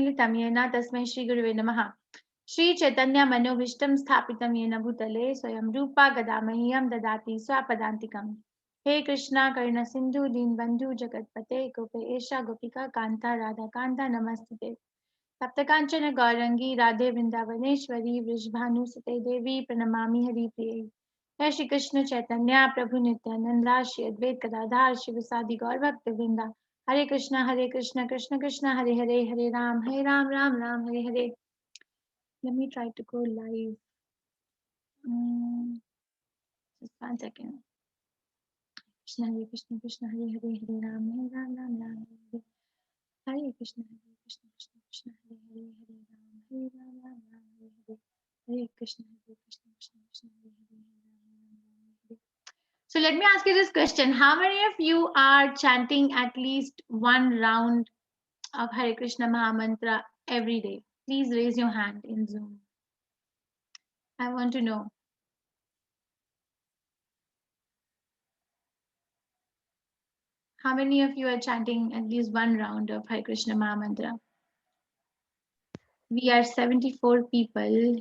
येन तस्मै श्रीगुरुवे नमः। श्रीचैतन्यमनोभीष्टं स्थापितं येन भूतले स्वयं रूपा गदा मह्यं ददाति स्वापदान्तिकम्। हे कृष्णा करुण सिन्धु दीनबन्धु जगत्पते गोपेशा गोपिका कान्ता राधा कान्ता नमस्ते। सप्तकाञ्चन गौरंगी राधे वृंदावनेश्वरी वृषभानुसुते देवी प्रणमामि हरिप्रिये। हे श्री कृष्ण चैतन्य प्रभु नित्यानंद श्री अद्वैत गदाधर शिवसादि गौर भक्त वृंदा। हरे Krishna Krishna Krishna Hare Hare Ram Ram Ram Hare Hare. Let me try to go live. Just 1 second. Krishna Krishna Hare Hare Hare Ram Ram Ram Hare Hare Krishna Krishna Krishna Hare Hare Hare Ram Ram Hare Hare Hare Krishna Krishna Krishna Hare Hare Hare. So let me ask you this question: how many of you are chanting at least one round of Hare Krishna Mahamantra every day? Please raise your hand in Zoom. I want to know. How many of you are chanting at least one round of Hare Krishna Mahamantra? We are 74 people.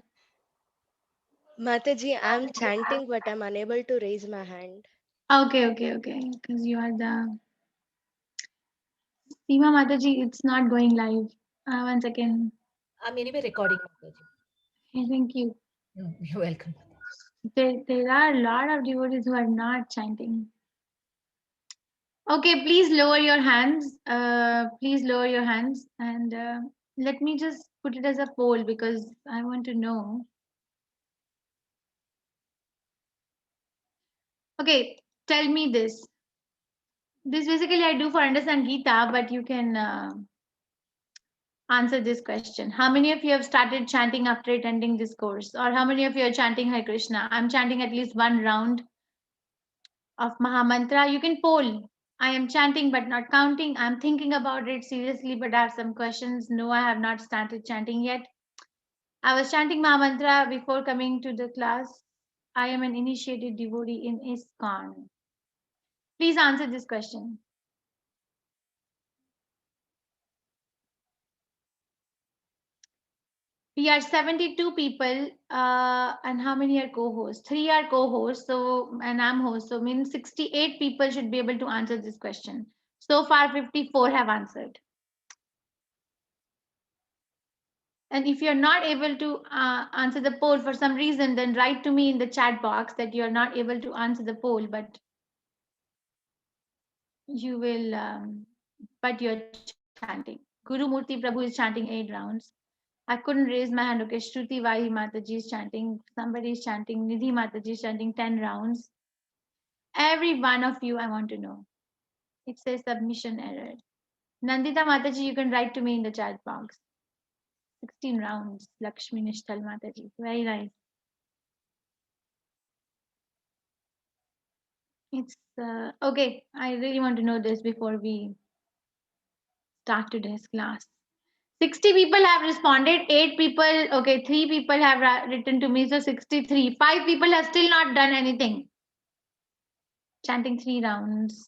Mataji, I'm chanting, but I'm unable to raise my hand. Okay. Because you are the Seema Mataji, it's not going live. 1 second. I'm anyway recording, Mataji. Thank you. You're welcome. There are a lot of devotees who are not chanting. Okay, please lower your hands. Please lower your hands and let me just put it as a poll because I want to know. Okay, tell me this. This basically I do for understand Gita, but you can answer this question. How many of you have started chanting after attending this course? Or how many of you are chanting Hare Krishna? I'm chanting at least one round of Mahamantra. You can poll. I am chanting but not counting. I'm thinking about it seriously, but I have some questions. No, I have not started chanting yet. I was chanting Mahamantra before coming to the class. I am an initiated devotee in ISKCON. Please answer this question. We are 72 people, and how many are co-hosts? 3 are co-hosts, so and I'm host, so means 68 people should be able to answer this question. So far, 54 have answered. And if you're not able to answer the poll for some reason, then write to me in the chat box that you're not able to answer the poll, but you will, but you're chanting. Guru Murti Prabhu is chanting 8 rounds. I couldn't raise my hand. Okay, Shruti Vahi Mataji is chanting. Somebody is chanting. Nidhi Mataji is chanting 10 rounds. Every one of you, I want to know. It says submission error. Nandita Mataji, you can write to me in the chat box. 16 rounds. Lakshmi Nishtal Mataji. Very nice. It's okay. I really want to know this before we start today's class. 60 people have responded, 8 people, okay, 3 people have written to me, so 63. 5 people have still not done anything. Chanting 3 rounds.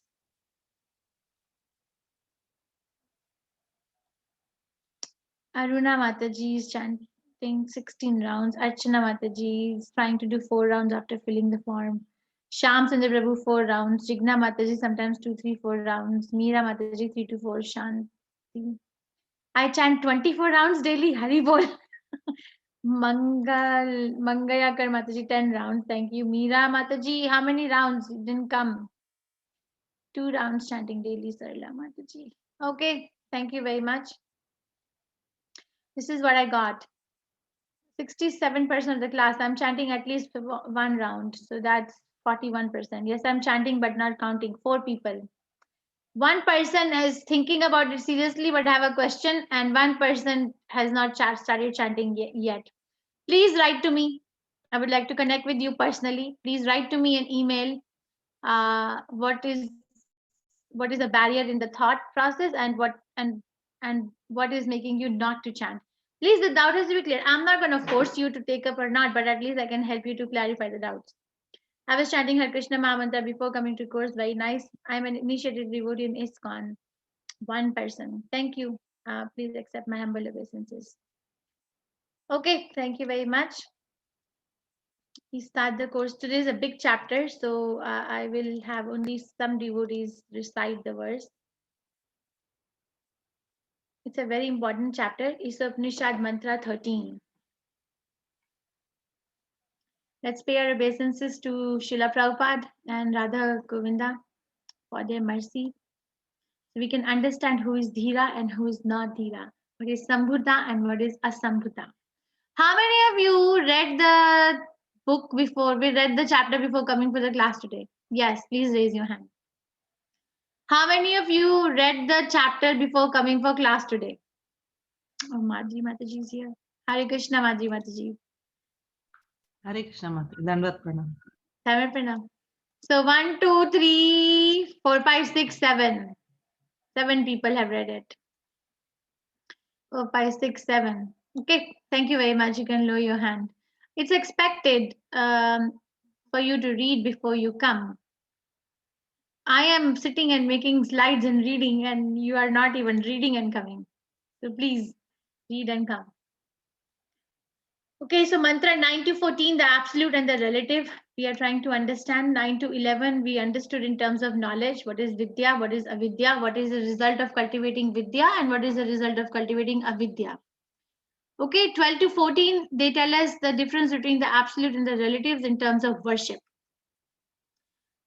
Aruna Mataji is chanting 16 rounds. Archana Mataji is trying to do 4 rounds after filling the form. Sham Sundar Prabhu 4 rounds. Jigna Mataji sometimes 2, 3, 4 rounds. Meera Mataji 3 to 4. Shanti. I chant 24 rounds daily. Hari bol. Mangayakar Mataji 10 rounds. Thank you. Meera Mataji, how many rounds? You didn't come. 2 rounds chanting daily. Sarla Mataji. Okay. Thank you very much. This is what I got. 67% of the class, I'm chanting at least 1 round. So that's 41%. Yes, I'm chanting but not counting. 4 people. 1 person is thinking about it seriously but have a question, and 1 person has not started chanting yet. Please write to me. I would like to connect with you personally. Please write to me an email. What is a barrier in the thought process, and what is making you not to chant? Please, the doubt has to be clear. I'm not going to force you to take up or not, but at least I can help you to clarify the doubts. I was chanting Hare Krishna Mahamantra before coming to course. Very nice. I'm an initiated devotee in ISKCON. 1 person. Thank you. Please accept my humble obeisances. Okay, thank you very much. We start the course. Today is a big chapter, so I will have only some devotees recite the verse. It's a very important chapter, Isopnishad Mantra 13. Let's pay our obeisances to Srila Prabhupada and Radha Govinda for their mercy. So we can understand who is Dhira and who is not Dhira. What is Sambhuta and what is Asambhuta. How many of you read the book before? We read the chapter before coming for the class today. Yes, please raise your hand. How many of you read the chapter before coming for class today? Oh, Madhji Mataji is here. Hare Krishna, Madhji Mataji. Hare Krishna Mataji. Dandavat Pranam. Tamil Pranam. So 1, 2, 3, 4, 5, 6, 7. 7 people have read it. 4, 5, 6, 7. Okay, thank you very much. You can lower your hand. It's expected for you to read before you come. I am sitting and making slides and reading, and you are not even reading and coming. So please read and come. Okay, so mantra 9 to 14, the absolute and the relative. We are trying to understand. 9 to 11, we understood in terms of knowledge. What is vidya? What is avidya? What is the result of cultivating vidya? And what is the result of cultivating avidya? Okay, 12 to 14, they tell us the difference between the absolute and the relatives in terms of worship.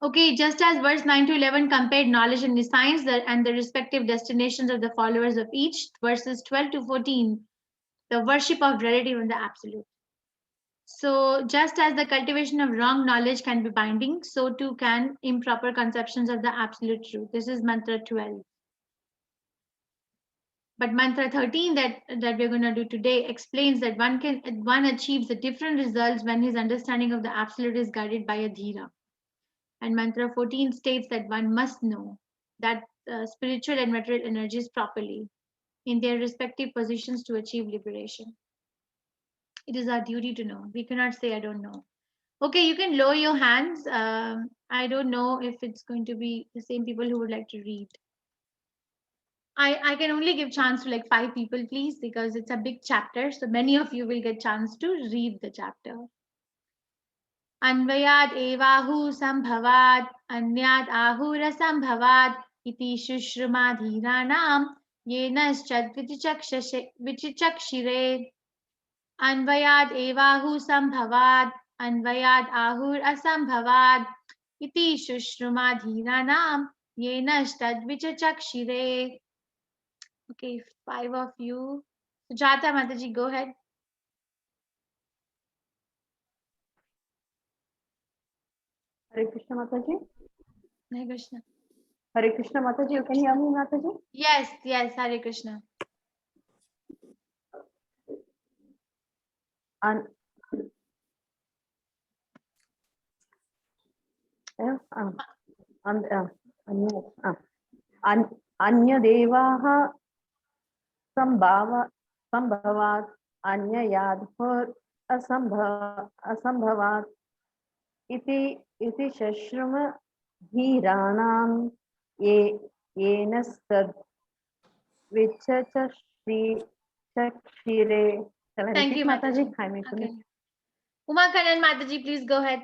Okay, just as verse 9 to 11 compared knowledge and the science and the respective destinations of the followers of each, verses 12 to 14, the worship of relative and the absolute. So just as the cultivation of wrong knowledge can be binding, so too can improper conceptions of the absolute truth. This is mantra 12. But mantra 13 that we're going to do today explains that one achieves the different results when his understanding of the absolute is guided by a dhira. And mantra 14 states that one must know that spiritual and material energies properly in their respective positions to achieve liberation. It is our duty to know. We cannot say, I don't know. Okay, you can lower your hands. I don't know if it's going to be the same people who would like to read. I can only give chance to like 5 people, please, because it's a big chapter. So many of you will get chance to read the chapter. Anvayad evahu sambhavad anyad ahura sambhavad iti shushrumadhiranam yenaschad vichichakshire. Anvayad evahu sambhavad अन्वयाद आहुर असंभवाद इति शुश्रुमाधीनानाम येनस्तद्विचक्षिरे. Okay, 5 of you. Sujata Mataji, go ahead. Hare Krishna Mataji. Hare Krishna. Hare Krishna Mataji. You can hear me, Mataji? Yes, Hare Krishna. अन्यदेवाः संभवात् अन्ययाद् असंभवात् इति शश्रुमधीराणां येनस्तद् विचक्षिरे. Thank you, Mataji. Okay. Uma Kannan Mataji, please go ahead.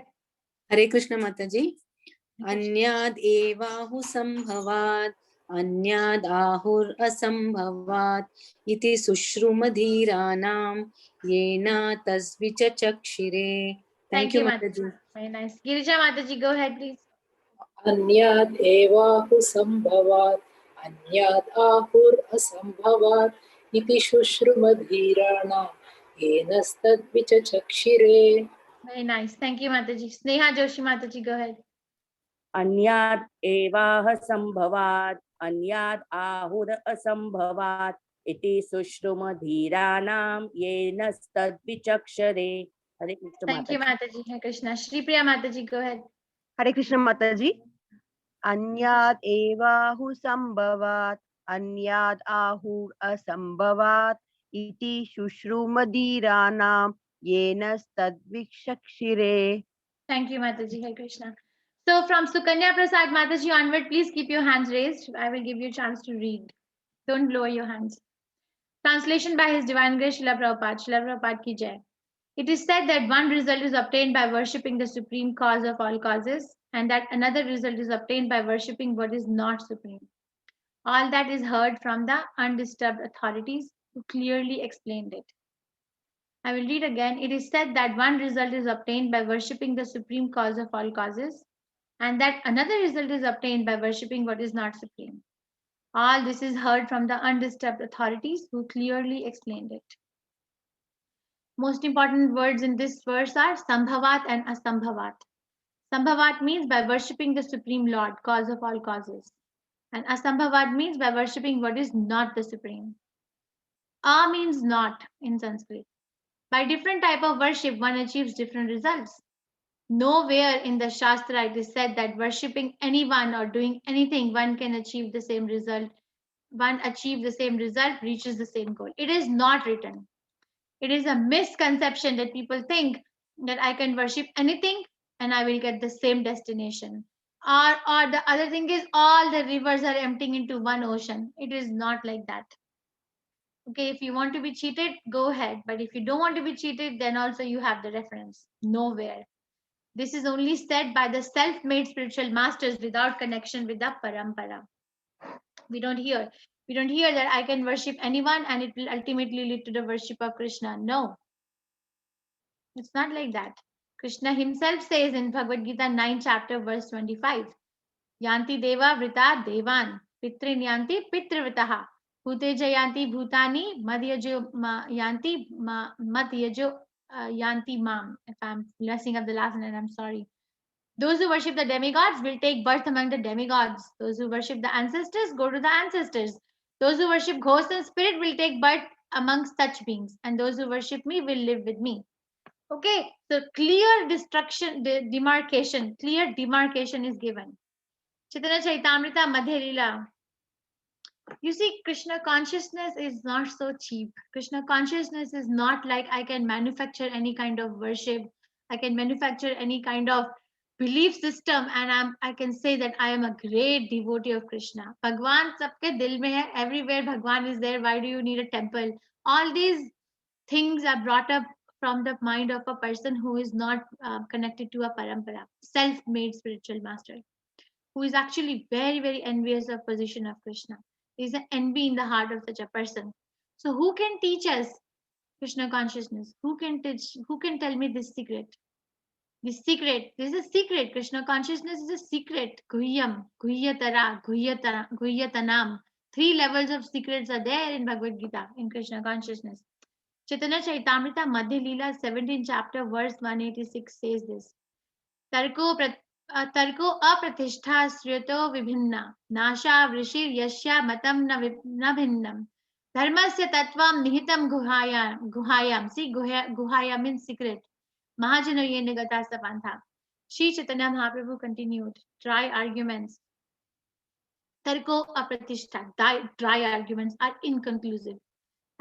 Hare Krishna Mataji. Anyad evahu sambhavat anyad ahur asambhavat iti sushrumadhiranam yena tasvicha chakshire. Thank you, Mataji. Very nice. Girija Mataji, go ahead, please. अन्याद् एवाहु संभवात् अन्याद् आहुर् असंभवात् इति शुश्रुमधीराणां येनस्तद्विचक्षिरे. Very nice. Thank you, Mataji. Sneha Joshi Mataji, go ahead. अन्याद् एवाह संभवात् अन्याद् आहुर असंभवात् इति सुश्रुमधीराणां येनस्तद्विचक्षरे. Hare Krishna. Thank you, Mataji. Hare Krishna. Shri Priya Mataji, go ahead. Hare Krishna Mataji. Anyad evahu sambhavat anyad ahur asambhavat iti shushrumadhiranam yenas tadvikshakshire. Thank you, Mataji. Hare Krishna. So from Sukanya Prasad Mataji onward, please keep your hands raised. I will give you a chance to read. Don't lower your hands. Translation by His Divine Grace Srila Prabhupada. Srila Prabhupada ki jai. It is said that one result is obtained by worshipping the supreme cause of all causes, and that another result is obtained by worshipping what is not supreme. All that is heard from the undisturbed authorities who clearly explained it. I will read again. It is said that one result is obtained by worshipping the supreme cause of all causes, and that another result is obtained by worshipping what is not supreme. All this is heard from the undisturbed authorities who clearly explained it. Most important words in this verse are Sambhavat and Asambhavat. Sambhavat means by worshipping the Supreme Lord, cause of all causes. And Asambhavat means by worshipping what is not the Supreme. A means not in Sanskrit. By different type of worship, one achieves different results. Nowhere in the Shastra it is said that worshipping anyone or doing anything, one can achieve the same result. One achieves the same result, reaches the same goal. It is not written. It is a misconception that people think that I can worship anything and I will get the same destination. Or the other thing is all the rivers are emptying into one ocean. It is not like that. Okay, if you want to be cheated, go ahead. But if you don't want to be cheated, then also you have the reference. Nowhere. This is only said by the self-made spiritual masters without connection with the parampara. We don't hear that I can worship anyone and it will ultimately lead to the worship of Krishna. No, it's not like that. Krishna himself says in Bhagavad Gita 9 chapter verse 25, Yanti Deva Vrita Devan, Pitrin Yanti Pitrivitaha, Bhute Jayanti Bhutani, Madhyajo Yanti Madhyajo Yanti Mam. If I'm messing up the last name, I'm sorry. Those who worship the demigods will take birth among the demigods. Those who worship the ancestors go to the ancestors. Those who worship ghosts and spirit will take birth amongst such beings. And those who worship me will live with me. Okay, so clear demarcation is given. Chaitanya Chaitamrita Madhya Lila. You see, Krishna consciousness is not so cheap. Krishna consciousness is not like I can manufacture any kind of worship. I can manufacture any kind of belief system and I can say that I am a great devotee of Krishna. Bhagwan sabke dil mein hai. Everywhere Bhagwan is there. Why do you need a temple? All these things are brought up from the mind of a person who is not connected to a parampara, self-made spiritual master, who is actually very, very envious of position of Krishna. There is an envy in the heart of such a person. So who can teach us Krishna consciousness? Who can teach? Who can tell me this secret? This secret. This is a secret. Krishna consciousness is a secret. Guhyam, Guhyatara, Guhyatanam. 3 levels of secrets are there in Bhagavad Gita, in Krishna consciousness. Chaitanya Chaitamrita Madhya Leela 17 chapter verse 186 says this. Tarko apratishta sriyato vibhinna nasha vrishir yashya matam na bhinnam dharmasya tattvam nihitam guhayam. See, guhayam means secret. Mahajana ye nigata sapantha. Shri Chaitanya Mahaprabhu continued. Dry arguments. Tarko apratishta. Dry arguments are inconclusive.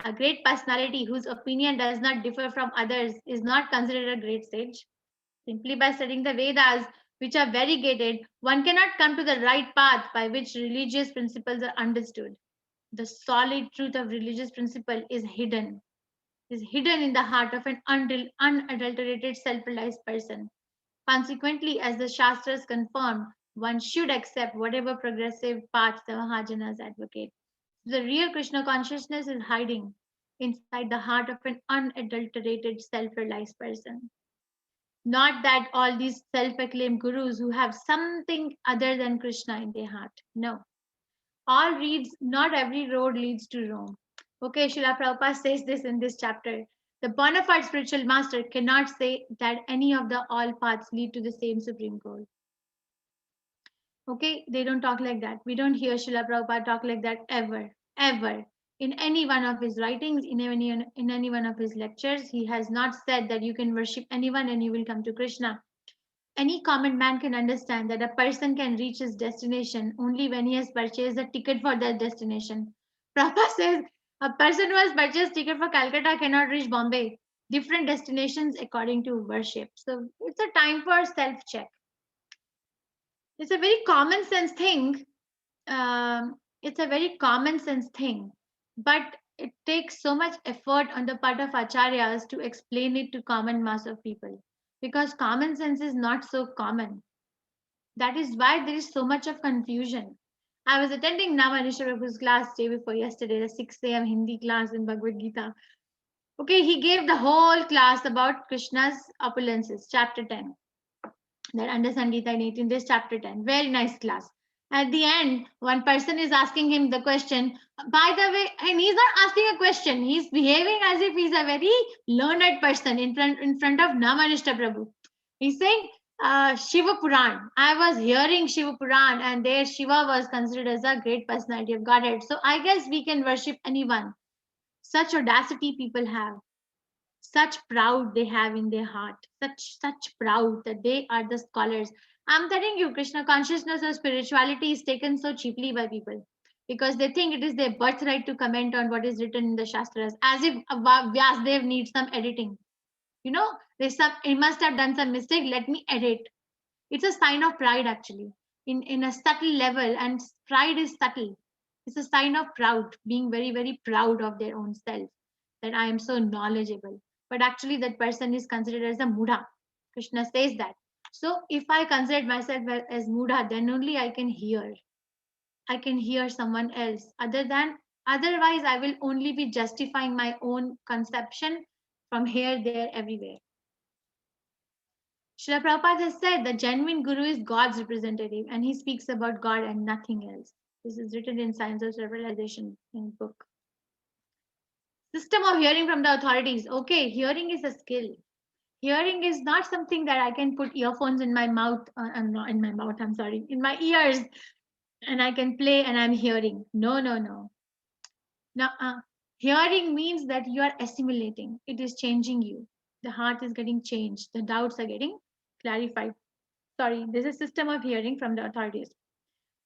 A great personality whose opinion does not differ from others is not considered a great sage. Simply by studying the Vedas, which are variegated, one cannot come to the right path by which religious principles are understood. The solid truth of religious principle is hidden in the heart of an unadulterated, self-realized person. Consequently, as the Shastras confirm, one should accept whatever progressive path the Mahajanas advocate. The real Krishna consciousness is hiding inside the heart of an unadulterated, self-realized person. Not that all these self-acclaimed gurus who have something other than Krishna in their heart. No. Not every road leads to Rome. Okay, Srila Prabhupada says this in this chapter. The bona fide spiritual master cannot say that any of the all paths lead to the same supreme goal. Okay, they don't talk like that. We don't hear Srila Prabhupada talk like that ever. In any one of his writings, in any one of his lectures, he has not said that you can worship anyone and you will come to Krishna. Any common man can understand that a person can reach his destination only when he has purchased a ticket for that destination. Prabhupada says a person who has purchased ticket for Calcutta cannot reach Bombay. Different destinations according to worship. So it's a time for self-check. It's a very common sense thing. But it takes so much effort on the part of acharyas to explain it to common mass of people, because common sense is not so common. That is why there is so much of confusion. I was attending Namanisha Prabhu's class day before yesterday, the 6 a.m. Hindi class in Bhagavad Gita. Okay, he gave the whole class about Krishna's opulences, chapter 10. That understand Gita in 18 days, chapter 10. Very nice class. At the end, one person is asking him the question, by the way, and he's not asking a question, he's behaving as if he's a very learned person in front of Namanishta Prabhu. He's saying, Shiva Puran. I was hearing Shiva Puran, and there Shiva was considered as a great personality of Godhead. So I guess we can worship anyone. Such audacity people have, such proud they have in their heart, such proud that they are the scholars. I'm telling you, Krishna consciousness or spirituality is taken so cheaply by people because they think it is their birthright to comment on what is written in the Shastras, as if Vyasdev needs some editing. You know, he must have done some mistake, let me edit. It's a sign of pride, actually, in a subtle level, and pride is subtle. It's a sign of proud, being very, very proud of their own self, that I am so knowledgeable. But actually, that person is considered as a Mudha. Krishna says that. So if I consider myself as Mudha, then only I can hear. I can hear someone else. Otherwise, I will only be justifying my own conception from here, there, everywhere. Srila Prabhupada has said the genuine Guru is God's representative, and he speaks about God and nothing else. This is written in Science of Revelation in book. System of hearing from the authorities. Okay, hearing is a skill. Hearing is not something that I can put earphones in my mouth. I'm not in my mouth. I'm sorry, in my ears, and I can play and I'm hearing. No. Now, hearing means that you are assimilating. It is changing you. The heart is getting changed. The doubts are getting clarified. Sorry, there's a system of hearing from the authorities.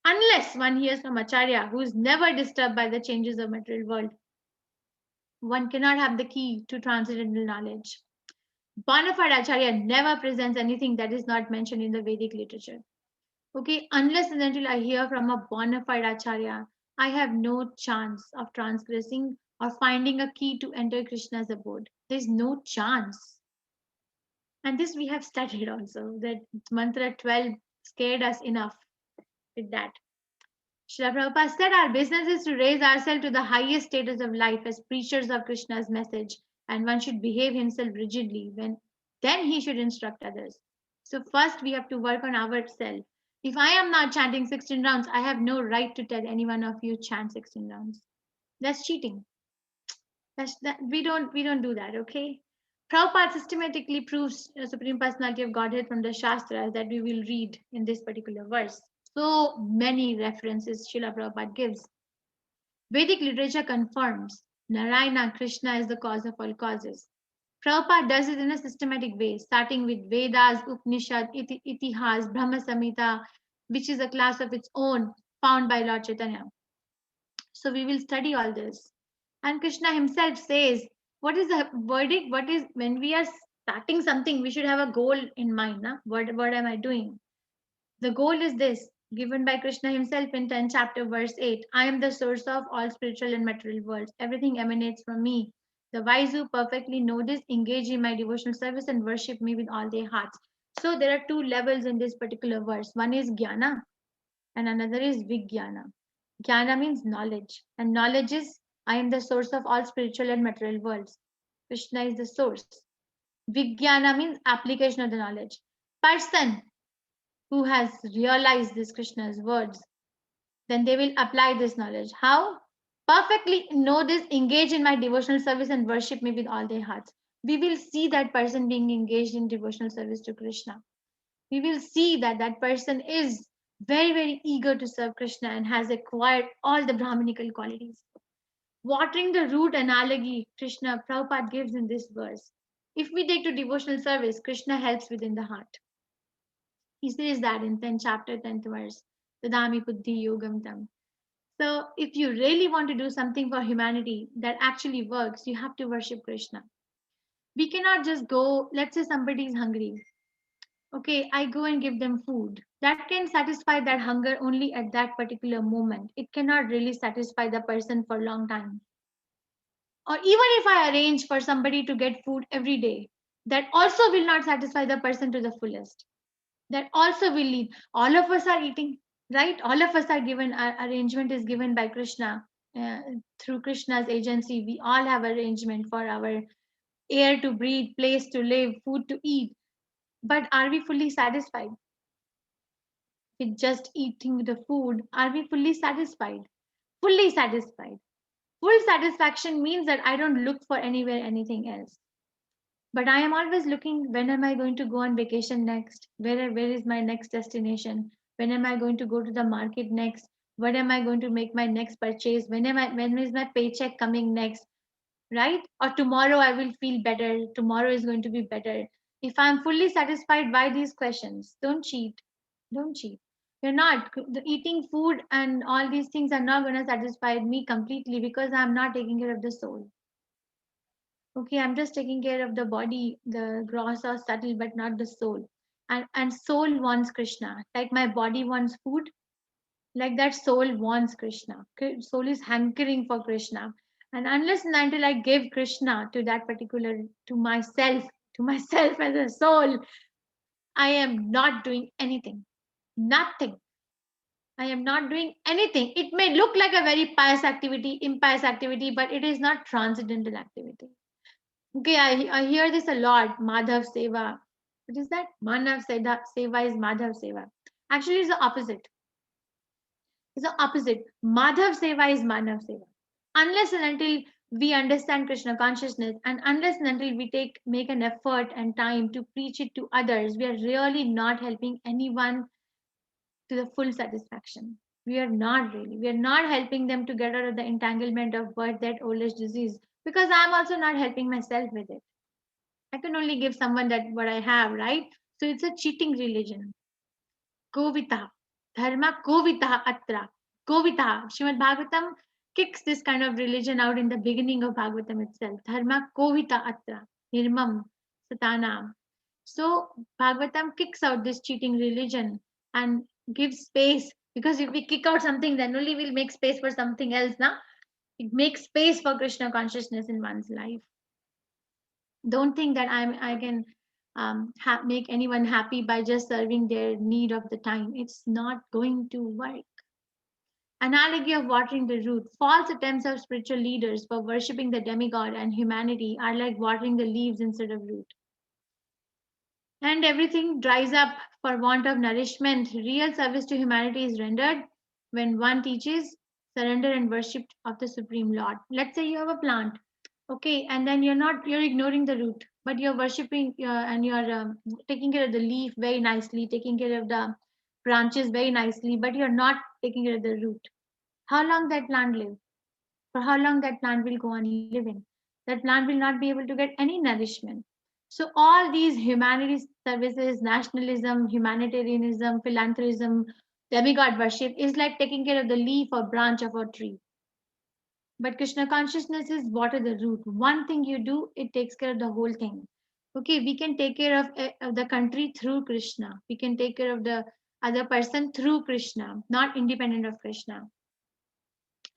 Unless one hears from Acharya, who is never disturbed by the changes of material world, one cannot have the key to transcendental knowledge. Bona fide Acharya never presents anything that is not mentioned in the Vedic literature. Okay, unless and until I hear from a bona fide Acharya, I have no chance of transgressing or finding a key to enter Krishna's abode. There's no chance. And this we have studied also, that mantra 12 scared us enough with that. Srila Prabhupada said our business is to raise ourselves to the highest status of life as preachers of Krishna's message, and one should behave himself rigidly then he should instruct others. So first we have to work on ourselves. If I am not chanting 16 rounds, I have no right to tell any one of you chant 16 rounds. That's cheating. We don't do that, okay? Prabhupada systematically proves the Supreme Personality of Godhead from the Shastras that we will read in this particular verse. So many references Srila Prabhupada gives. Vedic literature confirms Narayana, Krishna is the cause of all causes. Prabhupada does it in a systematic way, starting with Vedas, Upanishad, Itihas, Brahma Samhita, which is a class of its own found by Lord Chaitanya. So we will study all this. And Krishna himself says, what is the verdict? What is, when we are starting something, we should have a goal in mind. Na? What am I doing? The goal is this, given by Krishna himself in 10th chapter, verse 8. I am the source of all spiritual and material worlds. Everything emanates from me. The wise who perfectly know this engage in my devotional service and worship me with all their hearts. So there are two levels in this particular verse. One is Jnana and another is Vijnana. Jnana means knowledge, and knowledge is I am the source of all spiritual and material worlds. Krishna is the source. Vijnana means application of the knowledge. Person who has realized this Krishna's words, then they will apply this knowledge. How? Perfectly know this, engage in my devotional service and worship me with all their hearts. We will see that person being engaged in devotional service to Krishna. We will see that that person is very, very eager to serve Krishna and has acquired all the Brahminical qualities. Watering the root analogy Krishna Prabhupada gives in this verse. If we take to devotional service, Krishna helps within the heart. He says that in 10th chapter, 10th verse, Tadami Buddhi Yogam Tam. So if you really want to do something for humanity that actually works, you have to worship Krishna. We cannot just go, let's say somebody is hungry. Okay, I go and give them food. That can satisfy that hunger only at that particular moment. It cannot really satisfy the person for a long time. or even if I arrange for somebody to get food every day, that also will not satisfy the person to the fullest. That also will lead. All of us are eating, right? All of us are given, our arrangement is given by Krishna. Through Krishna's agency, we all have arrangement for our air to breathe, place to live, food to eat. But are we fully satisfied with just eating the food? Are we fully satisfied? Fully satisfied. Full satisfaction means that I don't look for anywhere anything else. But I am always looking, when am I going to go on vacation next? Where is my next destination? When am I going to go to the market next? When am I going to make my next purchase? When is my paycheck coming next? Right? Or tomorrow I will feel better. Tomorrow is going to be better. If I'm fully satisfied by these questions, don't cheat. Don't cheat. You're not. The eating food and all these things are not going to satisfy me completely because I'm not taking care of the soul. Okay, I'm just taking care of the body, the gross or subtle, but not the soul. And soul wants Krishna. Like my body wants food, like that soul wants Krishna. Soul is hankering for Krishna. And unless and until I give Krishna to that particular, to myself as a soul, I am not doing anything. Nothing. I am not doing anything. It may look like a very pious activity, impious activity, but it is not transcendental activity. Okay, I hear this a lot. Madhav Seva. What is that? Manav Seva is Madhav Seva. Actually, it's the opposite. It's the opposite. Madhav Seva is Manav Seva. Unless and until we understand Krishna consciousness, and unless and until we make an effort and time to preach it to others, we are really not helping anyone to the full satisfaction. We are not really. We are not helping them to get out of the entanglement of birth, death, old age, disease, because I'm also not helping myself with it. I can only give someone that what I have, right? So it's a cheating religion. Kovita. Dharma Kovita Atra. Kovita. Srimad Bhagavatam kicks this kind of religion out in the beginning of Bhagavatam itself. Dharma Kovita Atra. Nirmam Satanam. So Bhagavatam kicks out this cheating religion and gives space, because if we kick out something, then only we'll make space for something else. Now it makes space for Krishna consciousness in one's life. Don't think that I can make anyone happy by just serving their need of the time. It's not going to work. Analogy of watering the root. False attempts of spiritual leaders for worshipping the demigod and humanity are like watering the leaves instead of root. And everything dries up for want of nourishment. Real service to humanity is rendered when one teaches surrender and worship of the Supreme Lord. Let's say you have a plant, okay, and then you're ignoring the root, but you're worshiping and you're taking care of the leaf very nicely, taking care of the branches very nicely, but you're not taking care of the root. How long that plant live? For how long that plant will go on living? That plant will not be able to get any nourishment. So all these humanities services, nationalism, humanitarianism, philanthropism, demigod worship is like taking care of the leaf or branch of a tree. But Krishna consciousness is water the root. One thing you do, it takes care of the whole thing. Okay, we can take care of the country through Krishna. We can take care of the other person through Krishna, not independent of Krishna.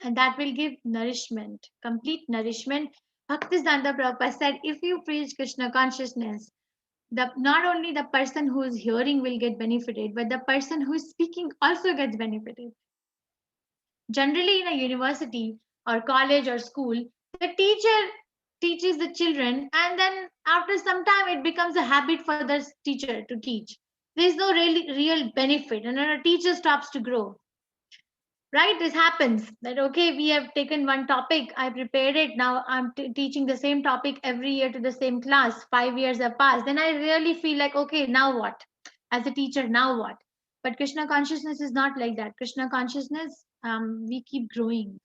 And that will give nourishment, complete nourishment. Bhaktisiddhanta Prabhupada said, if you preach Krishna consciousness, not only the person who is hearing will get benefited, but the person who is speaking also gets benefited. Generally, in a university or college or school, the teacher teaches the children, and then after some time, it becomes a habit for the teacher to teach. There is no really real benefit, and then a teacher stops to grow. Right, this happens that okay, we have taken one topic, I prepared it, now I'm teaching the same topic every year to the same class, 5 years have passed, then I really feel like, okay, now what? As a teacher, now what? But Krishna consciousness is not like that. Krishna consciousness, we keep growing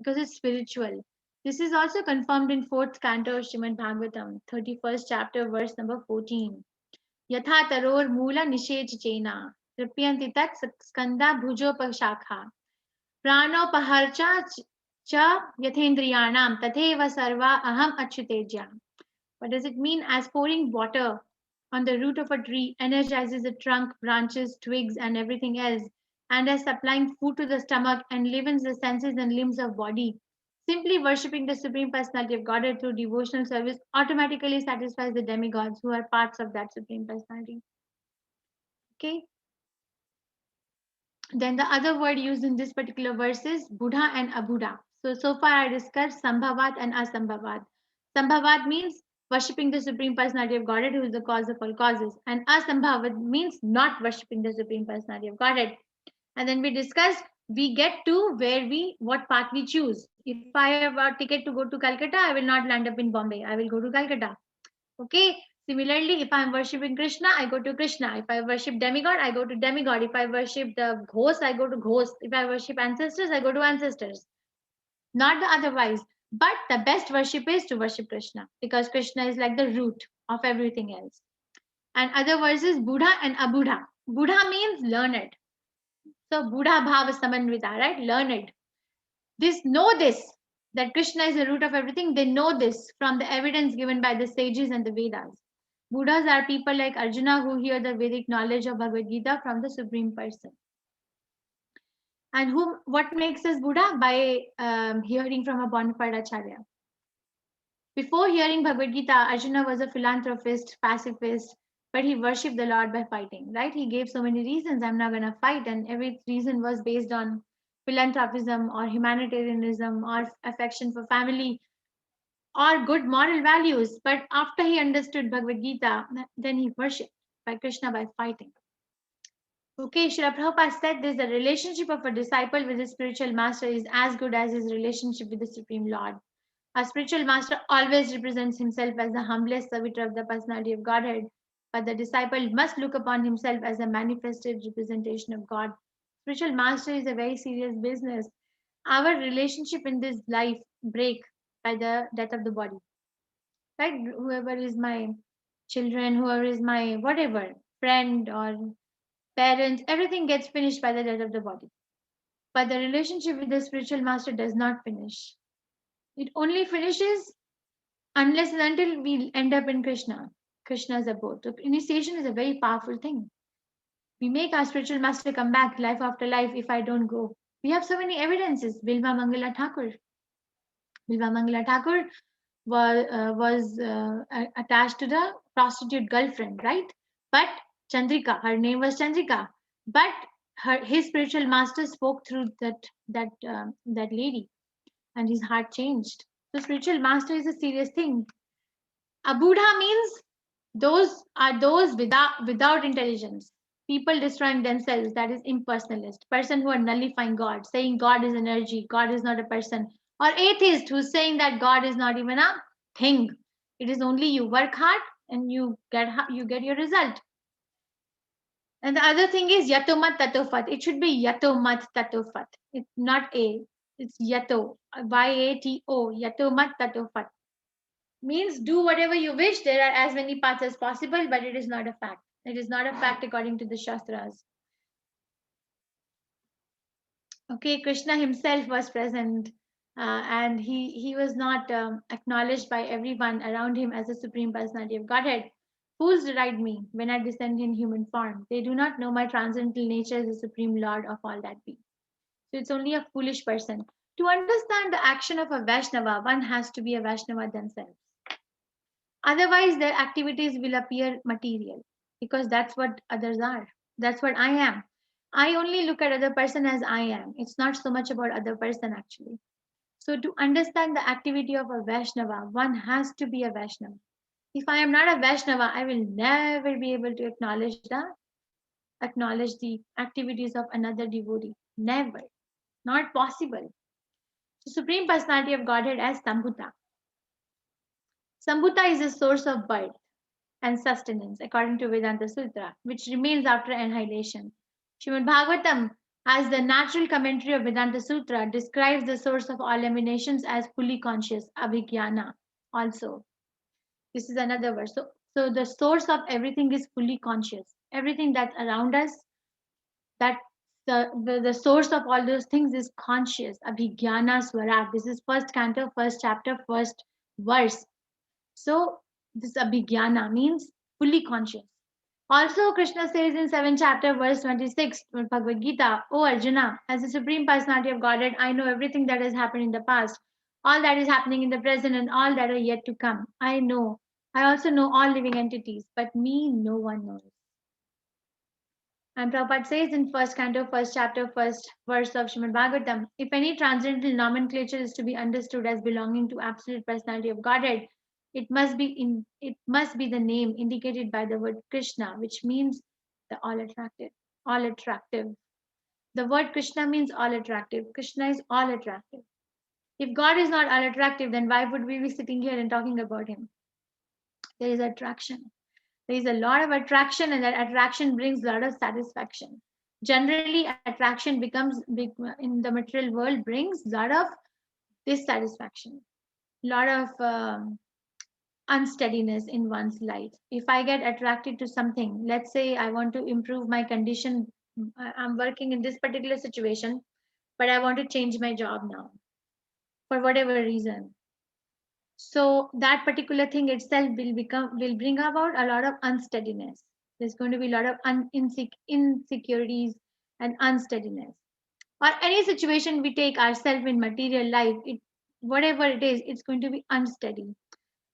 because it's spiritual. This is also confirmed in 4th canto of Srimad Bhagavatam, 31st chapter, verse number 14. Yatha taror mula nishej chena. Tripyanti tat skanda bhujopashakha. Pranopaharcha cha yathendriyanam tatheva sarva aham achyuteja. What does it mean? As pouring water on the root of a tree energizes the trunk, branches, twigs, and everything else, and as supplying food to the stomach and enlivens the senses and limbs of body, Simply worshipping the Supreme Personality of Godhead through devotional service automatically satisfies the demigods who are parts of that Supreme Personality. Okay. Then the other word used in this particular verse is Buddha and Abuddha. So far I discussed Sambhavat and Asambhavat. Sambhavat means worshipping the Supreme Personality of Godhead, who is the cause of all causes. And Asambhavat means not worshipping the Supreme Personality of Godhead. And then we discussed, we get to what path we choose. If I have a ticket to go to Calcutta, I will not land up in Bombay. I will go to Calcutta. Okay. Similarly, if I am worshipping Krishna, I go to Krishna. If I worship demigod, I go to demigod. If I worship the ghost, I go to ghost. If I worship ancestors, I go to ancestors. Not the otherwise. But the best worship is to worship Krishna, because Krishna is like the root of everything else. And other words is Buddha and Abuddha. Buddha means learned. So Buddha Bhava Samanvita, right? Learned. Know this, that Krishna is the root of everything. They know this from the evidence given by the sages and the Vedas. Buddhas are people like Arjuna who hear the Vedic knowledge of Bhagavad Gita from the Supreme Person. And what makes us Buddha? By hearing from a bona fide Acharya. Before hearing Bhagavad Gita, Arjuna was a philanthropist, pacifist, but he worshipped the Lord by fighting, right? He gave so many reasons. I'm not going to fight. And every reason was based on philanthropism or humanitarianism or affection for family or good moral values. But after he understood Bhagavad Gita, then he worshipped by Krishna by fighting. Okay, Srila Prabhupada said this, the relationship of a disciple with his spiritual master is as good as his relationship with the Supreme Lord. A spiritual master always represents himself as the humblest servitor of the personality of Godhead, but the disciple must look upon himself as a manifested representation of God. Spiritual master is a very serious business. Our relationship in this life break by the death of the body. Right? Whoever is my children, whoever is my whatever, friend or parents, everything gets finished by the death of the body. But the relationship with the spiritual master does not finish. It only finishes unless and until we end up in Krishna. Krishna's abode. So initiation is a very powerful thing. We make our spiritual master come back life after life if I don't go. We have so many evidences. Bilva Mangala Thakur. Bilva Mangala Thakur was attached to the prostitute girlfriend, right? But Chandrika, her name was Chandrika. But his spiritual master spoke through that lady, and his heart changed. So spiritual master is a serious thing. Abuddha means those without intelligence. People destroying themselves, that is impersonalist. Person who are nullifying God, saying God is energy, God is not a person. Or atheist who's saying that God is not even a thing. It is only you work hard and you get your result. And the other thing is Yatomat Tatofat. It should be Yatomat Tatofat. It's not A. It's Yato. Y-A-T-O. Yatomat Tatofat. Means do whatever you wish. There are as many paths as possible, but it is not a fact. It is not a fact according to the Shastras. Okay, Krishna himself was present and he was not acknowledged by everyone around him as a Supreme Personality of Godhead. Fools deride me when I descend in human form. They do not know my transcendental nature as the Supreme Lord of all that be. So it's only a foolish person. To understand the action of a Vaishnava, one has to be a Vaishnava themselves. Otherwise, their activities will appear material because that's what others are. That's what I am. I only look at other person as I am. It's not so much about other person actually. So to understand the activity of a Vaishnava, one has to be a Vaishnava. If I am not a Vaishnava, I will never be able to acknowledge the activities of another devotee. Never. Not possible. The Supreme Personality of Godhead as Sambhuta. Sambhuta is a source of birth and sustenance according to Vedanta Sutra, which remains after annihilation. Srimad Bhagavatam, as the natural commentary of Vedanta Sutra, describes the source of all emanations as fully conscious, abhigyana also. This is another verse. So the source of everything is fully conscious. Everything that's around us, that the source of all those things is conscious. Abhigyana Swarat. This is first canto, first chapter, first verse. So this abhigyana means fully conscious. Also, Krishna says in 7th chapter, verse 26, Bhagavad Gita, O Arjuna, as the Supreme Personality of Godhead, I know everything that has happened in the past. all that is happening in the present and all that are yet to come. I know. I also know all living entities, but me, no one knows. And Prabhupada says in first canto, first chapter, first verse of Srimad Bhagavatam, if any transcendental nomenclature is to be understood as belonging to absolute personality of Godhead, it must be the name indicated by the word Krishna, which means the all attractive. All attractive. The word Krishna means all attractive. Krishna is all attractive. If God is not all attractive, then why would we be sitting here and talking about him? There is attraction. There is a lot of attraction, and that attraction brings a lot of satisfaction. Generally, attraction becomes big in the material world, brings a lot of dissatisfaction, a lot of unsteadiness in one's life. If I get attracted to something, let's say I want to improve my condition, I'm working in this particular situation, but I want to change my job now for whatever reason. So that particular thing itself will bring about a lot of unsteadiness. There's going to be a lot of insecurities and unsteadiness. Or any situation we take ourselves in material life, whatever it is, it's going to be unsteady.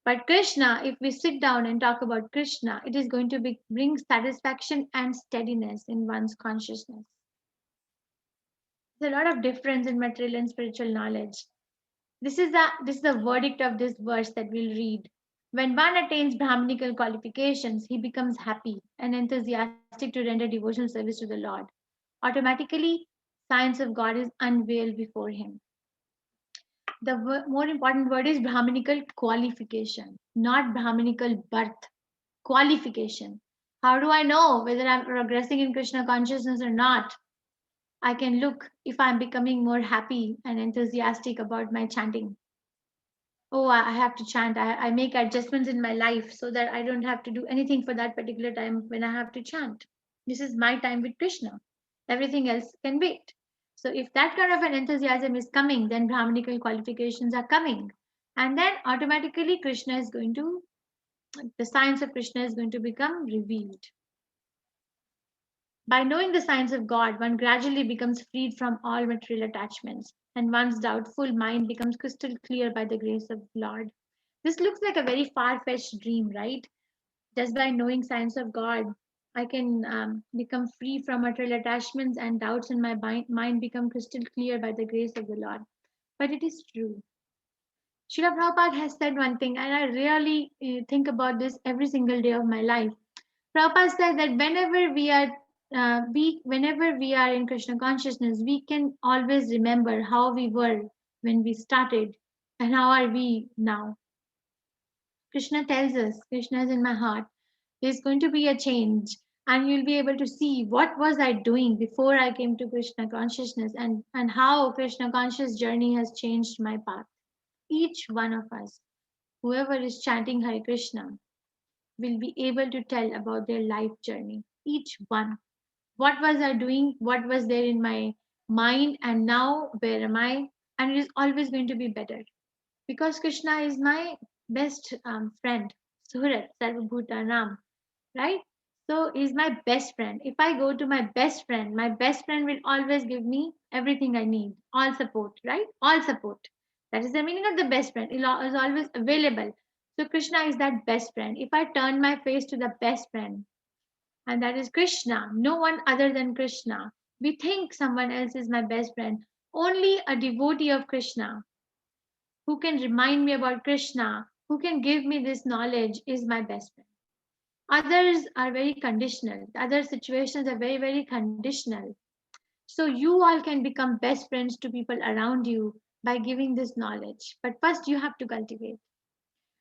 But Krishna, if we sit down and talk about Krishna, it is going to bring satisfaction and steadiness in one's consciousness. There's a lot of difference in material and spiritual knowledge. This is the verdict of this verse that we'll read. When one attains Brahminical qualifications, he becomes happy and enthusiastic to render devotional service to the Lord. Automatically, science of God is unveiled before him. The more important word is Brahminical qualification, not Brahminical birth. Qualification. How do I know whether I'm progressing in Krishna consciousness or not? I can look if I'm becoming more happy and enthusiastic about my chanting. Oh, I have to chant. I make adjustments in my life so that I don't have to do anything for that particular time when I have to chant. This is my time with Krishna. Everything else can wait. So if that kind of an enthusiasm is coming, then Brahminical qualifications are coming. And then automatically the science of Krishna is going to become revealed. By knowing the science of God, one gradually becomes freed from all material attachments, and one's doubtful mind becomes crystal clear by the grace of Lord. This looks like a very far-fetched dream, right? Just by knowing science of God, I can become free from material attachments, and doubts in my mind become crystal clear by the grace of the Lord. But it is true. Srila Prabhupada has said one thing, and I really think about this every single day of my life. Prabhupada said that whenever we are in Krishna consciousness, we can always remember how we were when we started and how are we now. Krishna tells us, Krishna is in my heart. There's going to be a change, and you'll be able to see what was I doing before I came to Krishna consciousness, and how Krishna conscious journey has changed my path. Each one of us, whoever is chanting Hare Krishna, will be able to tell about their life journey. Each one. What was I doing? What was there in my mind? And now, where am I? And it is always going to be better. Because Krishna is my best friend. Surat, Sarvabhutanam. Right? So he's my best friend. If I go to my best friend will always give me everything I need. All support, right? All support. That is the meaning of the best friend. It is always available. So Krishna is that best friend. If I turn my face to the best friend, and that is Krishna, no one other than Krishna. We think someone else is my best friend. Only a devotee of Krishna who can remind me about Krishna, who can give me this knowledge, is my best friend. Others are very conditional. Other situations are very, very conditional. So you all can become best friends to people around you by giving this knowledge. But first you have to cultivate.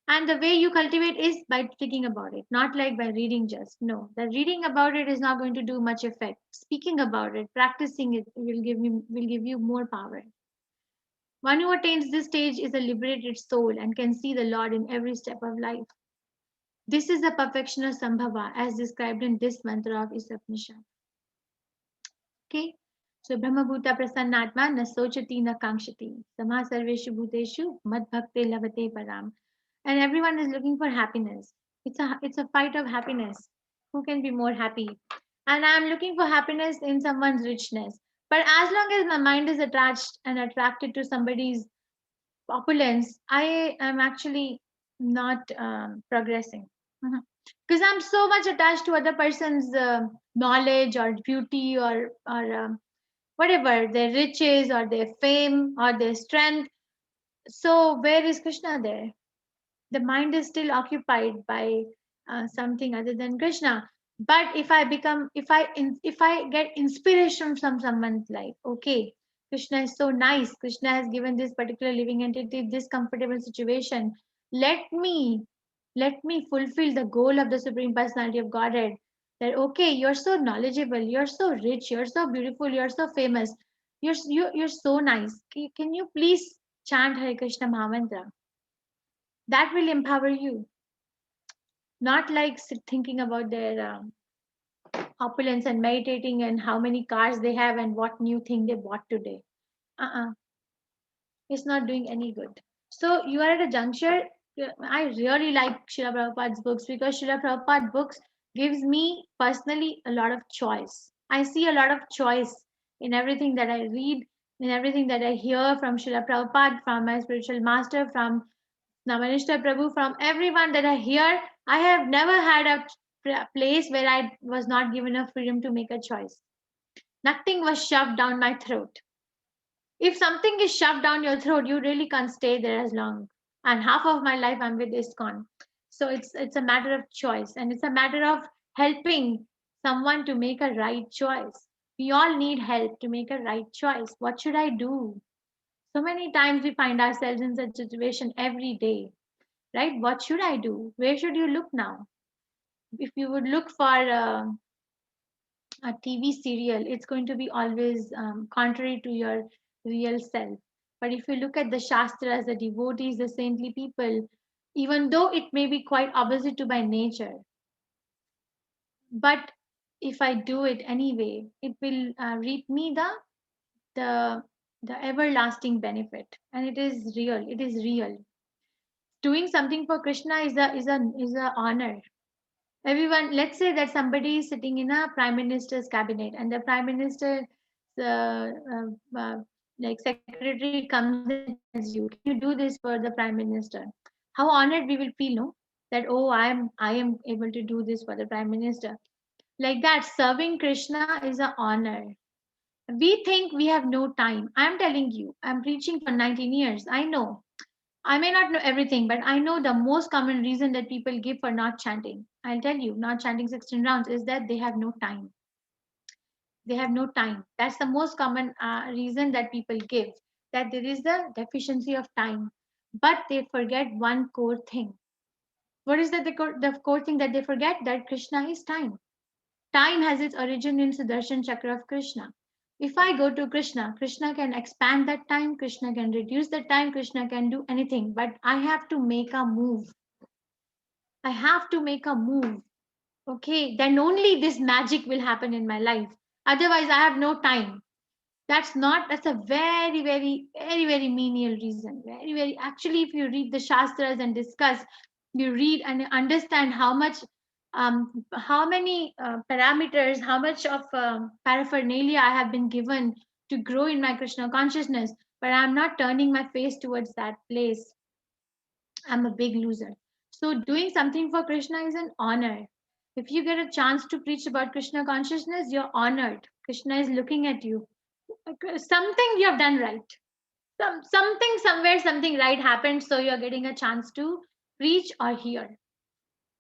And the way you cultivate is by thinking about it, not like by reading just. No, the reading about it is not going to do much effect. Speaking about it, practicing it will give you more power. One who attains this stage is a liberated soul and can see the Lord in every step of life. This is the perfection of Sambhava as described in this mantra of Isupnishad. Okay, so Brahma Bhuta Prasannatma na sochati na kankshati Samha Sarveshu Bhuteshu Mad Bhakte Lavate Param. And everyone is looking for happiness. It's a fight of happiness. Who can be more happy? And I'm looking for happiness in someone's richness. But as long as my mind is attached and attracted to somebody's opulence, I am actually not progressing. Because I'm so much attached to other person's knowledge or beauty or whatever, their riches or their fame or their strength. So where is Krishna there? The mind is still occupied by something other than Krishna. But if I get inspiration from someone's life, okay, Krishna is so nice, Krishna has given this particular living entity this comfortable situation, let me fulfill the goal of the Supreme Personality of Godhead. That okay, you're so knowledgeable, you're so rich, you're so beautiful, you're so famous, you're so nice, can you please chant Hare Krishna Mahamantra? That will empower you, not like thinking about their opulence and meditating and how many cars they have and what new thing they bought today. It's not doing any good. So you are at a juncture. I really like Srila Prabhupada's books because Srila Prabhupada books gives me personally a lot of choice. I see a lot of choice in everything that I read, in everything that I hear from Srila Prabhupada, from my spiritual master, from Namanishta Prabhu, from everyone that I hear. I have never had a place where I was not given a freedom to make a choice. Nothing was shoved down my throat. If something is shoved down your throat, you really can't stay there as long. And half of my life I'm with ISKCON. So it's a matter of choice, and it's a matter of helping someone to make a right choice. We all need help to make a right choice. What should I do? So many times we find ourselves in such a situation every day, right? What should I do? Where should you look now? If you would look for a TV serial, it's going to be always contrary to your real self. But if you look at the Shastras, the devotees, the saintly people, even though it may be quite opposite to by nature, but if I do it anyway, it will reap me the the everlasting benefit, and it is real. It is real. Doing something for Krishna is a honor. Everyone, let's say that somebody is sitting in a prime minister's cabinet and the prime minister like secretary comes and tells you, can you do this for the prime minister? How honored we will feel, no? That oh, I am able to do this for the prime minister. Like that, serving Krishna is an honor. We think we have no time. I'm telling you, I'm preaching for 19 years. I know I may not know everything, but I know the most common reason that people give for not chanting. I'll tell you, not chanting 16 rounds is that they have no time. They have no time. That's the most common reason that people give, that there is the deficiency of time. But they forget one core thing. What is that the core thing that they forget? That Krishna is time. Time has its origin in Sudarshan Chakra of Krishna. If I go to Krishna, Krishna can expand that time, Krishna can reduce the time, Krishna can do anything, but I have to make a move. I have to make a move. Okay, then only this magic will happen in my life. Otherwise, I have no time. That's a very, very, very, very menial reason. Very, very, actually, if you read the Shastras and discuss, you read and understand how many parameters, how much of paraphernalia I have been given to grow in my Krishna consciousness, but I'm not turning my face towards that place. I'm a big loser. So doing something for Krishna is an honor. If you get a chance to preach about Krishna consciousness, you're honored. Krishna is looking at you. Something you have done right. Something somewhere, something right happened, so you're getting a chance to preach or hear.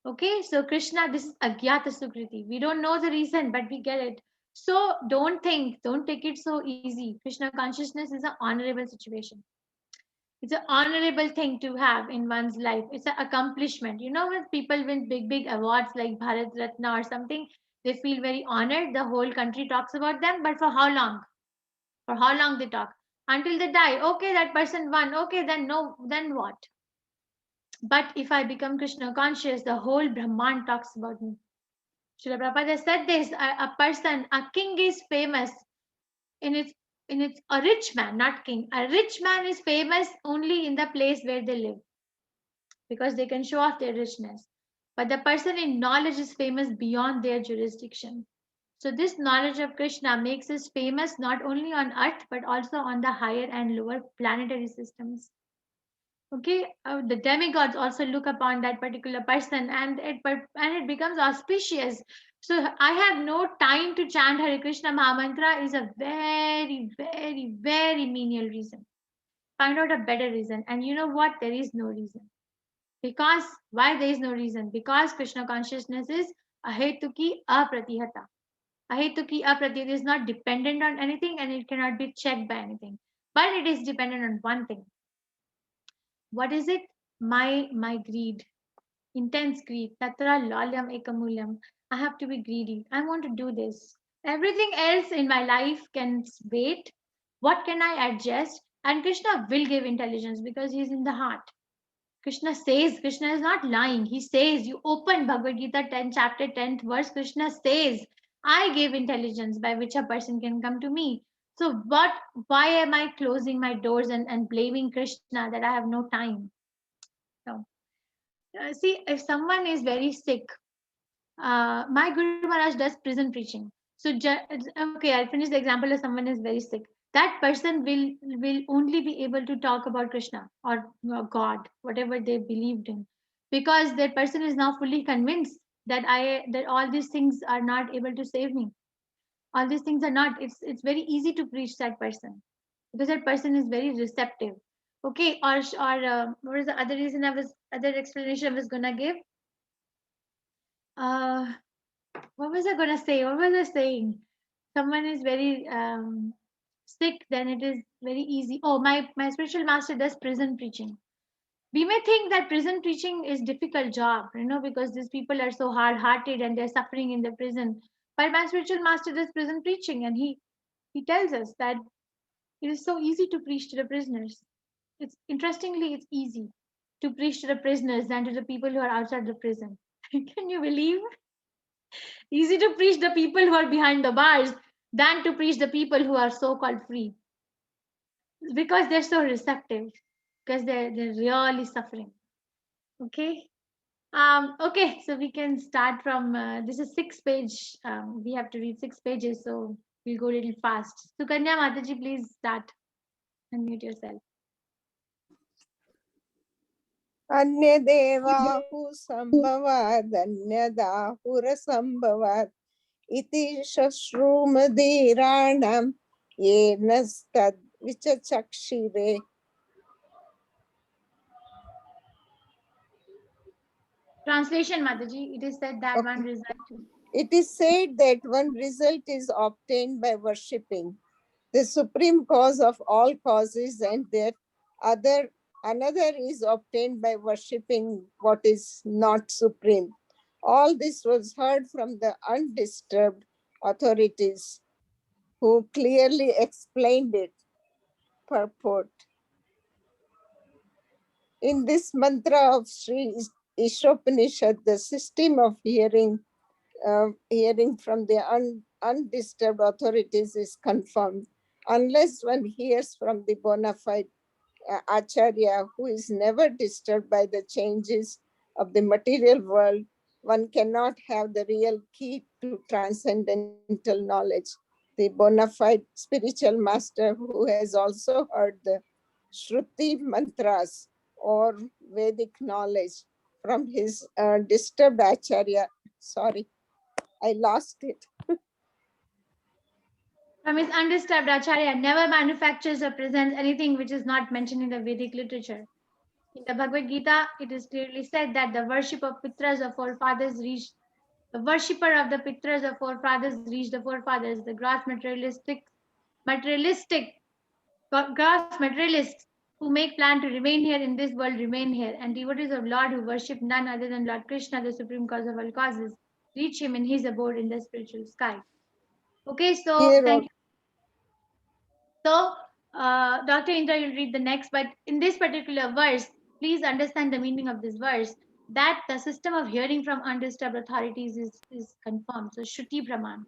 Okay, so Krishna, this is Agyata Sukriti. We don't know the reason, but we get it. So don't take it so easy. Krishna consciousness is an honorable situation. It's an honorable thing to have in one's life. It's an accomplishment. You know, when people win big, big awards like Bharat Ratna or something, they feel very honored. The whole country talks about them, but for how long? For how long they talk? Until they die. Okay, that person won. Okay, then no, then what? But if I become Krishna conscious, the whole Brahman talks about me. Srila Prabhupada said this, a king is famous in its a rich man, not king. A rich man is famous only in the place where they live because they can show off their richness. But the person in knowledge is famous beyond their jurisdiction. So this knowledge of Krishna makes us famous not only on earth but also on the higher and lower planetary systems. Okay, the demigods also look upon that particular person, and it becomes auspicious. So I have no time to chant Hare Krishna Mahamantra is a very, very, very menial reason. Find out a better reason. And you know what? There is no reason. Because why there is no reason? Because Krishna consciousness is ahetuki apratihata. Ahetuki apratihata is not dependent on anything and it cannot be checked by anything. But it is dependent on one thing. What is it? My greed. Intense greed. Tatra lalyam ekamulyam. I have to be greedy. I want to do this. Everything else in my life can wait. What can I adjust? And Krishna will give intelligence because he's in the heart. Krishna says, Krishna is not lying. He says, you open Bhagavad Gita 10 chapter 10th verse, Krishna says, I gave intelligence by which a person can come to me. So why am I closing my doors and blaming Krishna that I have no time? No. See, if someone is very sick, my Guru Maharaj does prison preaching. So, okay, I'll finish the example of someone is very sick. That person will only be able to talk about Krishna or God, whatever they believed in, because that person is now fully convinced that that all these things are not able to save me. All these things are not. It's very easy to preach that person because that person is very receptive. Okay, what is the other reason other explanation I was gonna give? Uh, what was I gonna say? What was I saying? Someone is very sick, then it is very easy. Oh, my spiritual master does prison preaching. We may think that prison preaching is difficult job, because these people are so hard-hearted and they're suffering in the prison. But my spiritual master does prison preaching, and he tells us that it is so easy to preach to the prisoners. It's easy to preach to the prisoners than to the people who are outside the prison. Can you believe? Easy to preach the people who are behind the bars than to preach the people who are so-called free, because they're so receptive, because they're really suffering. Okay. Okay, so we can start from this is 6 page. We have to read 6 pages, so we'll go a little fast. Sukanya Mataji, please start. Unmute yourself. अन्यदेवाहु संभवाद् अन्यदाहुरसंभवात् इति श्रुमधीराणां येन तद्विचक्षिरे. Translation, Mataji. It is said that Okay. one result. It is said that one result is obtained by worshipping the supreme cause of all causes, and that another is obtained by worshipping what is not supreme. All this was heard from the undisturbed authorities who clearly explained it. Purport. In this mantra of Sri Ishopanishad, the system of hearing from the undisturbed authorities is confirmed. Unless one hears from the bona fide Acharya, who is never disturbed by the changes of the material world, one cannot have the real key to transcendental knowledge. The bona fide spiritual master who has also heard the Shruti mantras or Vedic knowledge from his disturbed Acharya. Sorry, I lost it. From his undisturbed Acharya never manufactures or presents anything which is not mentioned in the Vedic literature. In the Bhagavad Gita, it is clearly said that the worship of Pitras or forefathers reached the worshipper of the Pitras or forefathers reached the forefathers. The gross materialists who make plan to remain here in this world remain here, and devotees of Lord who worship none other than Lord Krishna, the supreme cause of all causes, reach him in his abode in the spiritual sky. Okay, so thank you. So, Dr. Indra, you'll read the next, but in this particular verse, please understand the meaning of this verse, that the system of hearing from undisturbed authorities is confirmed. So, Shruti Praman.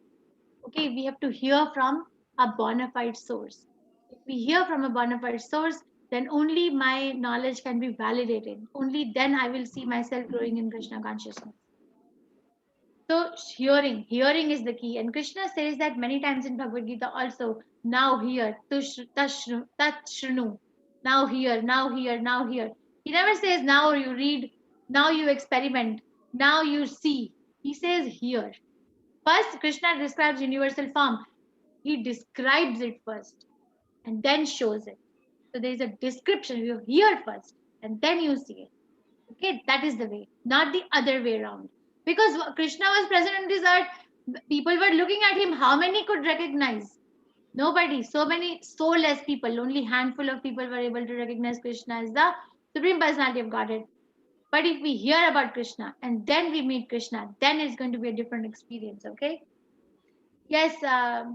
Okay, we have to hear from a bona fide source. If we hear from a bona fide source, then only my knowledge can be validated. Only then I will see myself growing in Krishna consciousness. So hearing is the key. And Krishna says that many times in Bhagavad Gita also, now hear, tashrunu, now hear, now hear, now hear. He never says, now you read, now you experiment, now you see. He says, here. First, Krishna describes universal form. He describes it first and then shows it. So there is a description. You hear first and then you see it. Okay, that is the way, not the other way around. Because Krishna was present on this earth, people were looking at him. How many could recognize? Nobody. So less people. Only handful of people were able to recognize Krishna as the Supreme Personality of Godhead. But if we hear about Krishna and then we meet Krishna, then it's going to be a different experience. Okay. Yes,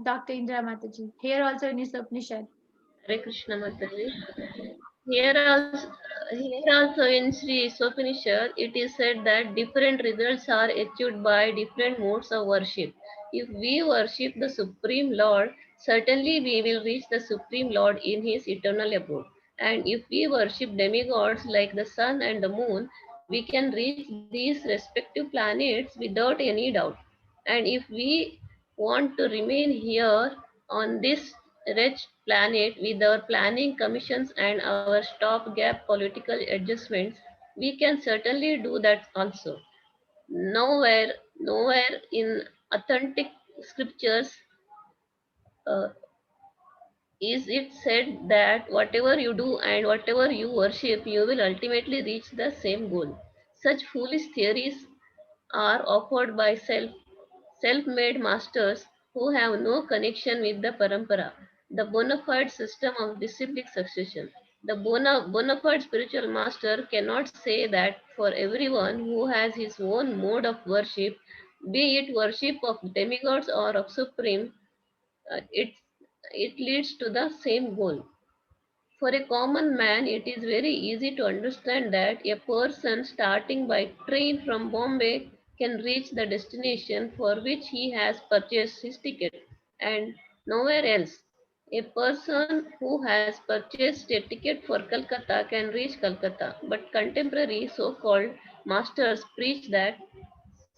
Dr. Indra Mataji. Here also in his Upanishad. Hare Krishna Mataji. Here also in Sri Sopanishad, it is said that different results are achieved by different modes of worship. If we worship the Supreme Lord, certainly we will reach the Supreme Lord in his eternal abode. And if we worship demigods like the sun and the moon, we can reach these respective planets without any doubt. And if we want to remain here on this rich planet with our planning commissions and our stopgap political adjustments, we can certainly do that also. Nowhere in authentic scriptures uh, is it said that whatever you do and whatever you worship, you will ultimately reach the same goal. Such foolish theories are offered by self-made masters who have no connection with the parampara, the bona fide system of disciplic succession. The bona fide spiritual master cannot say that for everyone who has his own mode of worship, be it worship of demigods or of supreme, it leads to the same goal. For a common man, it is very easy to understand that a person starting by train from Bombay can reach the destination for which he has purchased his ticket and nowhere else. A person who has purchased a ticket for Calcutta can reach Calcutta, but contemporary so called masters preach that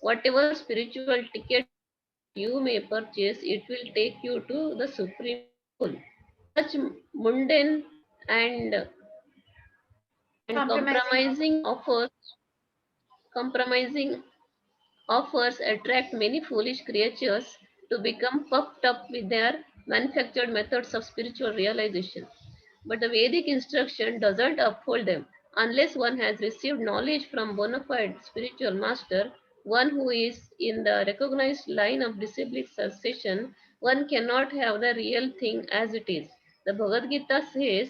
whatever spiritual ticket you may purchase, it will take you to the supreme goal. Such mundane and compromising offers attract many foolish creatures to become puffed up with their manufactured methods of spiritual realization. But the Vedic instruction doesn't uphold them. Unless one has received knowledge from bona fide spiritual master, one who is in the recognized line of disciplic succession, one cannot have the real thing as it is. The Bhagavad Gita says,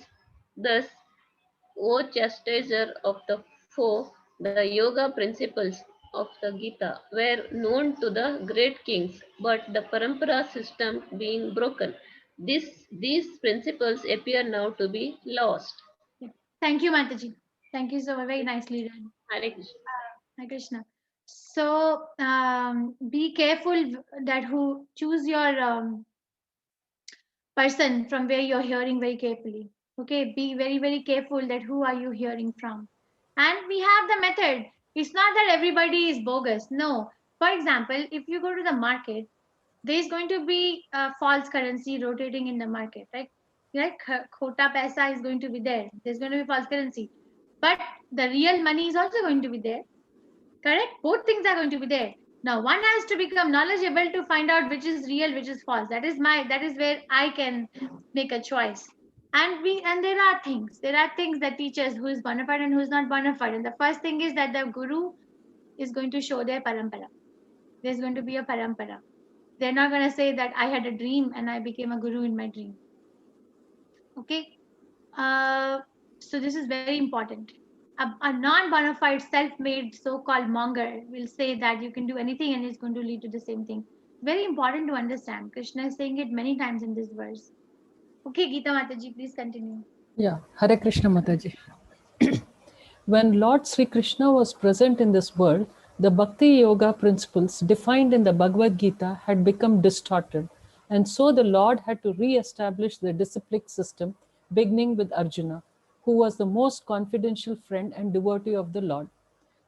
thus, O chastiser of the foe, the yoga principles of the Gita were known to the great kings, but the parampara system being broken, these principles appear now to be lost. Thank you, Mataji. Thank you so very nicely done. Hare Krishna. Hare Krishna. So be careful that who choose your person from where you're hearing very carefully. Okay, be very, very careful that who are you hearing from. And we have the method. It's not that everybody is bogus. No. For example, if you go to the market, there's going to be a false currency rotating in the market, right? Like khota paisa is going to be there. There's going to be false currency. But the real money is also going to be there. Correct? Both things are going to be there. Now one has to become knowledgeable to find out which is real, which is false. That is where I can make a choice. And there are things that teach us who is bona fide and who is not bona fide. And the first thing is that the guru is going to show their parampara. There's going to be a parampara. They're not going to say that I had a dream and I became a guru in my dream. Okay. So this is very important. A non-bona fide self-made so-called monger will say that you can do anything and it's going to lead to the same thing. Very important to understand. Krishna is saying it many times in this verse. Okay, Geeta Mataji, please continue. Yeah, Hare Krishna Mataji. When Lord Sri Krishna was present in this world, the Bhakti Yoga principles defined in the Bhagavad Gita had become distorted, and so the Lord had to re-establish the disciplic system, beginning with Arjuna, who was the most confidential friend and devotee of the Lord.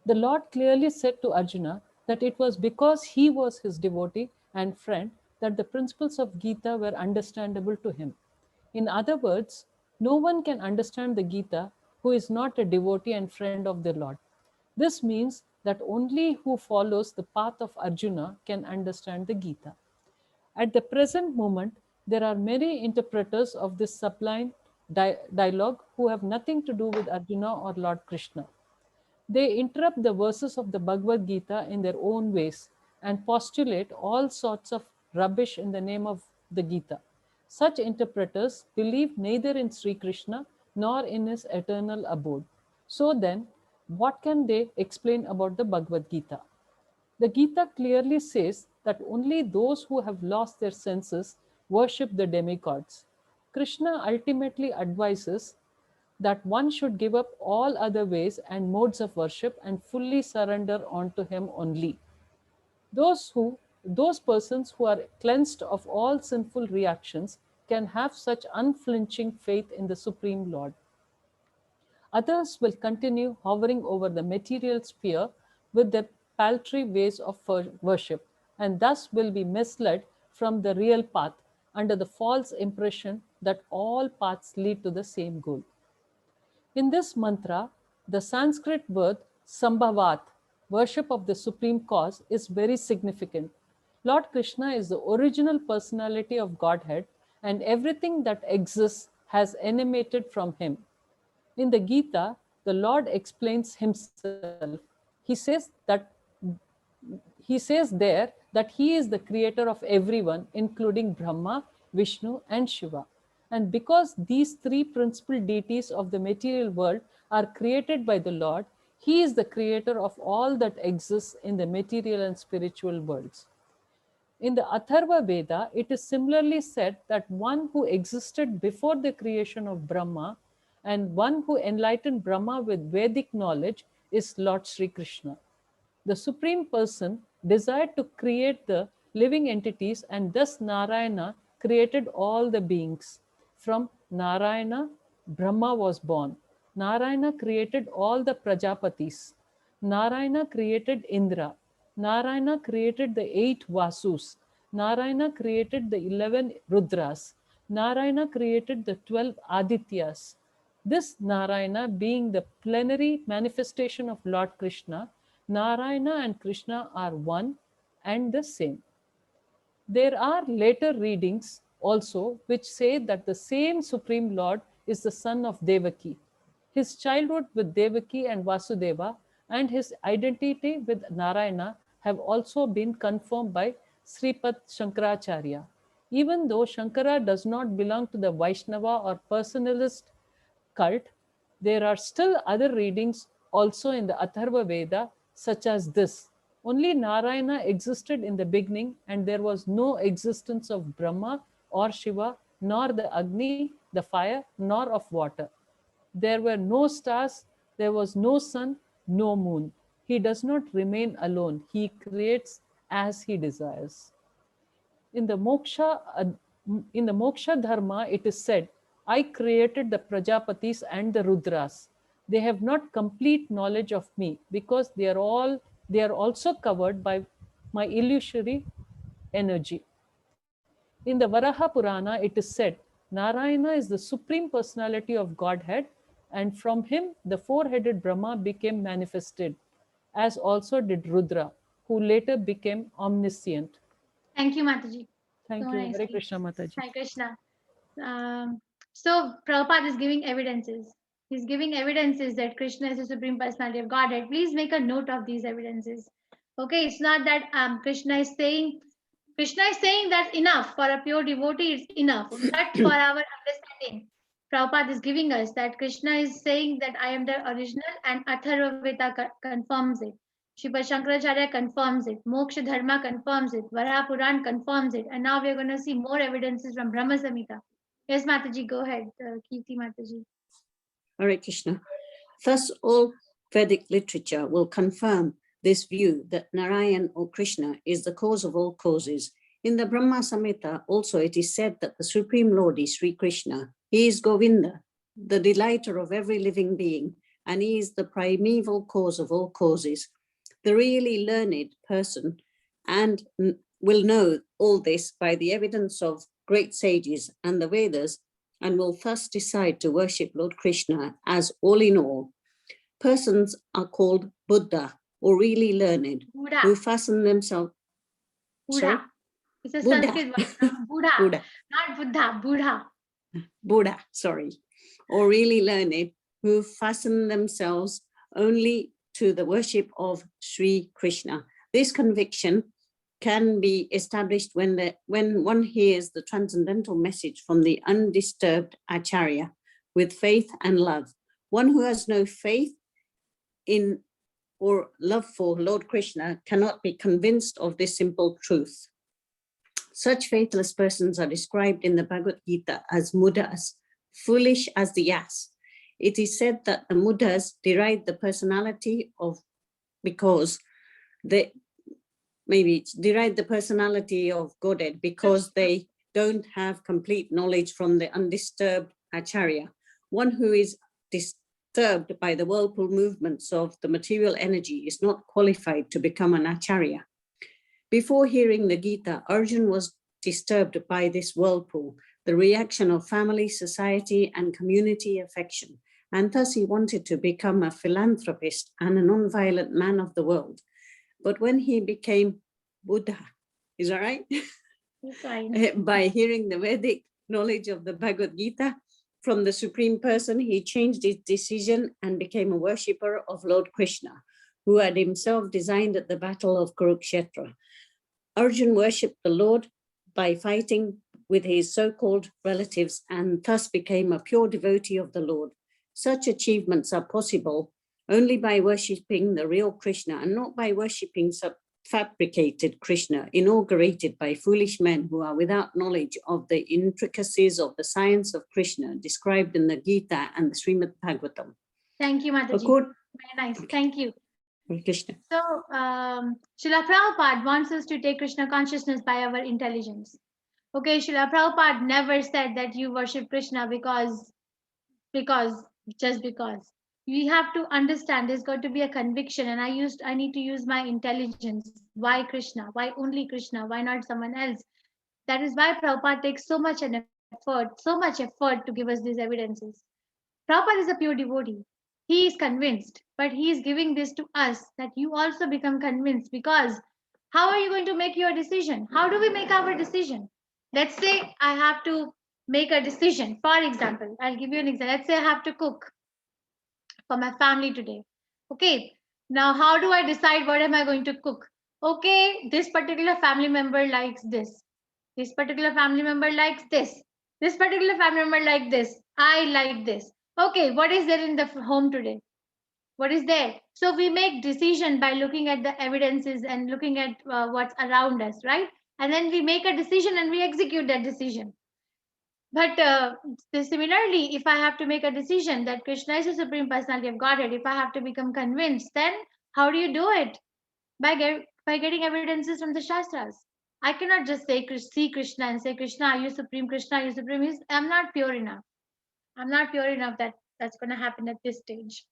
The Lord clearly said to Arjuna that it was because he was his devotee and friend that the principles of Gita were understandable to him. In other words, no one can understand the Gita who is not a devotee and friend of the Lord. This means that only who follows the path of Arjuna can understand the Gita. At the present moment, there are many interpreters of this sublime dialogue who have nothing to do with Arjuna or Lord Krishna. They interrupt the verses of the Bhagavad Gita in their own ways and postulate all sorts of rubbish in the name of the Gita. Such interpreters believe neither in Sri Krishna nor in his eternal abode. So then, what can they explain about the Bhagavad Gita? The Gita clearly says that only those who have lost their senses worship the demigods. Krishna ultimately advises that one should give up all other ways and modes of worship and fully surrender unto him only. Those persons who are cleansed of all sinful reactions can have such unflinching faith in the Supreme Lord. Others will continue hovering over the material sphere with their paltry ways of worship, and thus will be misled from the real path under the false impression that all paths lead to the same goal. In this mantra, the Sanskrit word Sambhavat, worship of the supreme cause, is very significant. Lord Krishna is the original personality of Godhead, and everything that exists has emanated from him. In the Gita, the Lord explains himself. He says there that he is the creator of everyone, including Brahma, Vishnu, and Shiva. And because these three principal deities of the material world are created by the Lord, he is the creator of all that exists in the material and spiritual worlds. In the Atharva Veda, it is similarly said that one who existed before the creation of Brahma and one who enlightened Brahma with Vedic knowledge is Lord Sri Krishna. The Supreme Person desired to create the living entities, and thus Narayana created all the beings. From Narayana, Brahma was born. Narayana created all the Prajapatis. Narayana created Indra. Narayana created the 8 Vasus. Narayana created the 11 Rudras. Narayana created the 12 Adityas. This Narayana being the plenary manifestation of Lord Krishna, Narayana and Krishna are one and the same. There are later readings also which say that the same Supreme Lord is the son of Devaki. His childhood with Devaki and Vasudeva and his identity with Narayana have also been confirmed by Sripad Shankaracharya. Even though Shankara does not belong to the Vaishnava or personalist cult, there are still other readings also in the Atharva Veda, such as this. Only Narayana existed in the beginning, and there was no existence of Brahma or Shiva, nor the Agni, the fire, nor of water. There were no stars, there was no sun, no moon. He does not remain alone. He creates as he desires. In the Moksha Dharma, it is said, I created the Prajapatis and the Rudras. They have not complete knowledge of me because they are also covered by my illusory energy. In the Varaha Purana, it is said, Narayana is the supreme personality of Godhead, and from him the four-headed Brahma became manifested, as also did Rudra, who later became omniscient. Thank you, Mataji. Thank you. Hare Krishna, Mataji. Hare Krishna. So Prabhupada is giving evidences. He's giving evidences that Krishna is the supreme personality of Godhead. Please make a note of these evidences. Okay, it's not that Krishna is saying that enough for a pure devotee. It's enough. But for our understanding, Prabhupada is giving us that Krishna is saying that I am the original, and Atharva Veda confirms it. Sripad Shankaracharya confirms it. Moksha Dharma confirms it. Varaha Puran confirms it. And now we're going to see more evidences from Brahma Samhita. Yes, Mataji, go ahead. Kirti Mataji. Hare Krishna. Thus, all Vedic literature will confirm this view that Narayan or Krishna is the cause of all causes. In the Brahma Samhita, also it is said that the Supreme Lord is Sri Krishna. He is Govinda, the delighter of every living being, and he is the primeval cause of all causes. The really learned person and will know all this by the evidence of great sages and the Vedas and will thus decide to worship Lord Krishna as all in all. Persons are called Buddha, or really learned, Buddha. who fasten themselves. Sorry? Buddha. It's a Buddha. Sanskrit word. No? Buddha. Buddha. Not Buddha. Buddha. Buddha, sorry, or really learned, who fasten themselves only to the worship of Sri Krishna. This conviction can be established when one hears the transcendental message from the undisturbed Acharya with faith and love. One who has no faith in or love for Lord Krishna cannot be convinced of this simple truth. Such faithless persons are described in the Bhagavad Gita as mudas, foolish as the ass. It is said that the mudas deride the personality of, because they maybe deride the personality of Godhead because they don't have complete knowledge from the undisturbed Acharya. One who is disturbed by the whirlpool movements of the material energy is not qualified to become an Acharya. Before hearing the Gita, Arjun was disturbed by this whirlpool, the reaction of family, society, and community affection, and thus he wanted to become a philanthropist and a non-violent man of the world. But when he became Buddha, is that right? By hearing the Vedic knowledge of the Bhagavad Gita from the Supreme Person, he changed his decision and became a worshipper of Lord Krishna, who had himself designed at the Battle of Kurukshetra. Arjun worshipped the Lord by fighting with his so-called relatives and thus became a pure devotee of the Lord. Such achievements are possible only by worshipping the real Krishna and not by worshipping fabricated Krishna inaugurated by foolish men who are without knowledge of the intricacies of the science of Krishna described in the Gita and the Srimad Bhagavatam. Thank you, Mataji. Very nice. Thank you. Krishna. So, Srila Prabhupada wants us to take Krishna consciousness by our intelligence. Okay, Srila Prabhupada never said that you worship Krishna because, just because. You have to understand there's got to be a conviction, and I need to use my intelligence. Why Krishna? Why only Krishna? Why not someone else? That is why Prabhupada takes so much effort to give us these evidences. Prabhupada is a pure devotee. He is convinced, but he is giving this to us that you also become convinced, because how are you going to make your decision? How do we make our decision? Let's say I have to make a decision. For example, I'll give you an example. Let's say I have to cook for my family today. Okay, now how do I decide what am I going to cook? Okay, this particular family member likes this. This particular family member likes this. This particular family member like this. I like this. Okay, what is there in the home today? What is there? So we make decision by looking at the evidences and looking at what's around us, right? And then we make a decision and we execute that decision. But similarly, if I have to make a decision that Krishna is the Supreme Personality of Godhead, if I have to become convinced, then how do you do it? By getting evidences from the Shastras. I cannot just see Krishna and say, Krishna, are you Supreme? Krishna, are you Supreme? I'm not pure enough. I'm not pure enough that that's going to happen at this stage.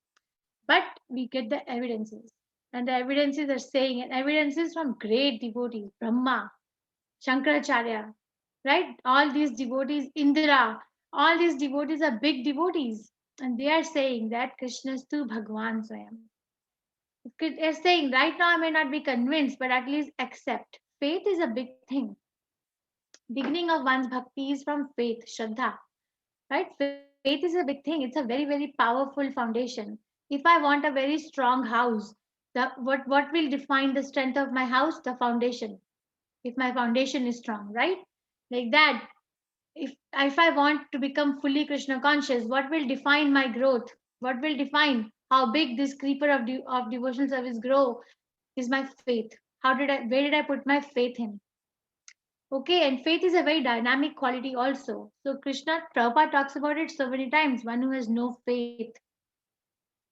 But we get the evidences. And the evidences are saying, and evidences from great devotees, Brahma, Shankaracharya, right? All these devotees, Indra, all these devotees are big devotees. And they are saying that Krishna is tu Bhagwan Swayam. They're saying, right now I may not be convinced, but at least accept. Faith is a big thing. Beginning of one's bhakti is from faith, Shraddha, right? Faith is a big thing. It's a very, very powerful foundation. If I want a very strong house, what will define the strength of my house? The foundation. If my foundation is strong, right? Like that. If I want to become fully Krishna conscious, what will define my growth? What will define how big this creeper of devotional service grow is my faith. Where did I put my faith in? Okay, and faith is a very dynamic quality also. So Prabhupada talks about it so many times. One who has no faith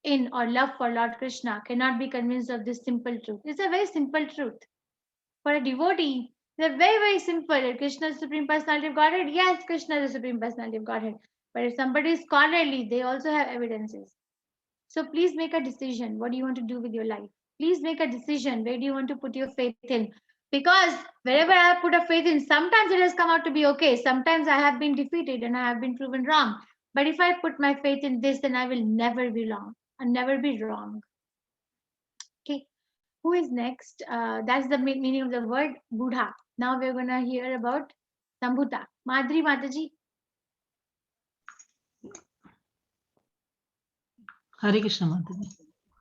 in or love for Lord Krishna cannot be convinced of this simple truth. It's a very simple truth. For a devotee, they're very, very simple. Krishna is the Supreme Personality of Godhead. Yes, Krishna is the Supreme Personality of Godhead. But if somebody is scholarly, they also have evidences. So please make a decision. What do you want to do with your life? Please make a decision. Where do you want to put your faith in? Because wherever I have put a faith in, sometimes it has come out to be okay. Sometimes I have been defeated and I have been proven wrong. But if I put my faith in this, then I will never be wrong and never be wrong. Okay. Who is next? That's the meaning of the word Buddha. Now we're going to hear about Sambhuta. Madhuri Mataji. Hare Krishna Mataji.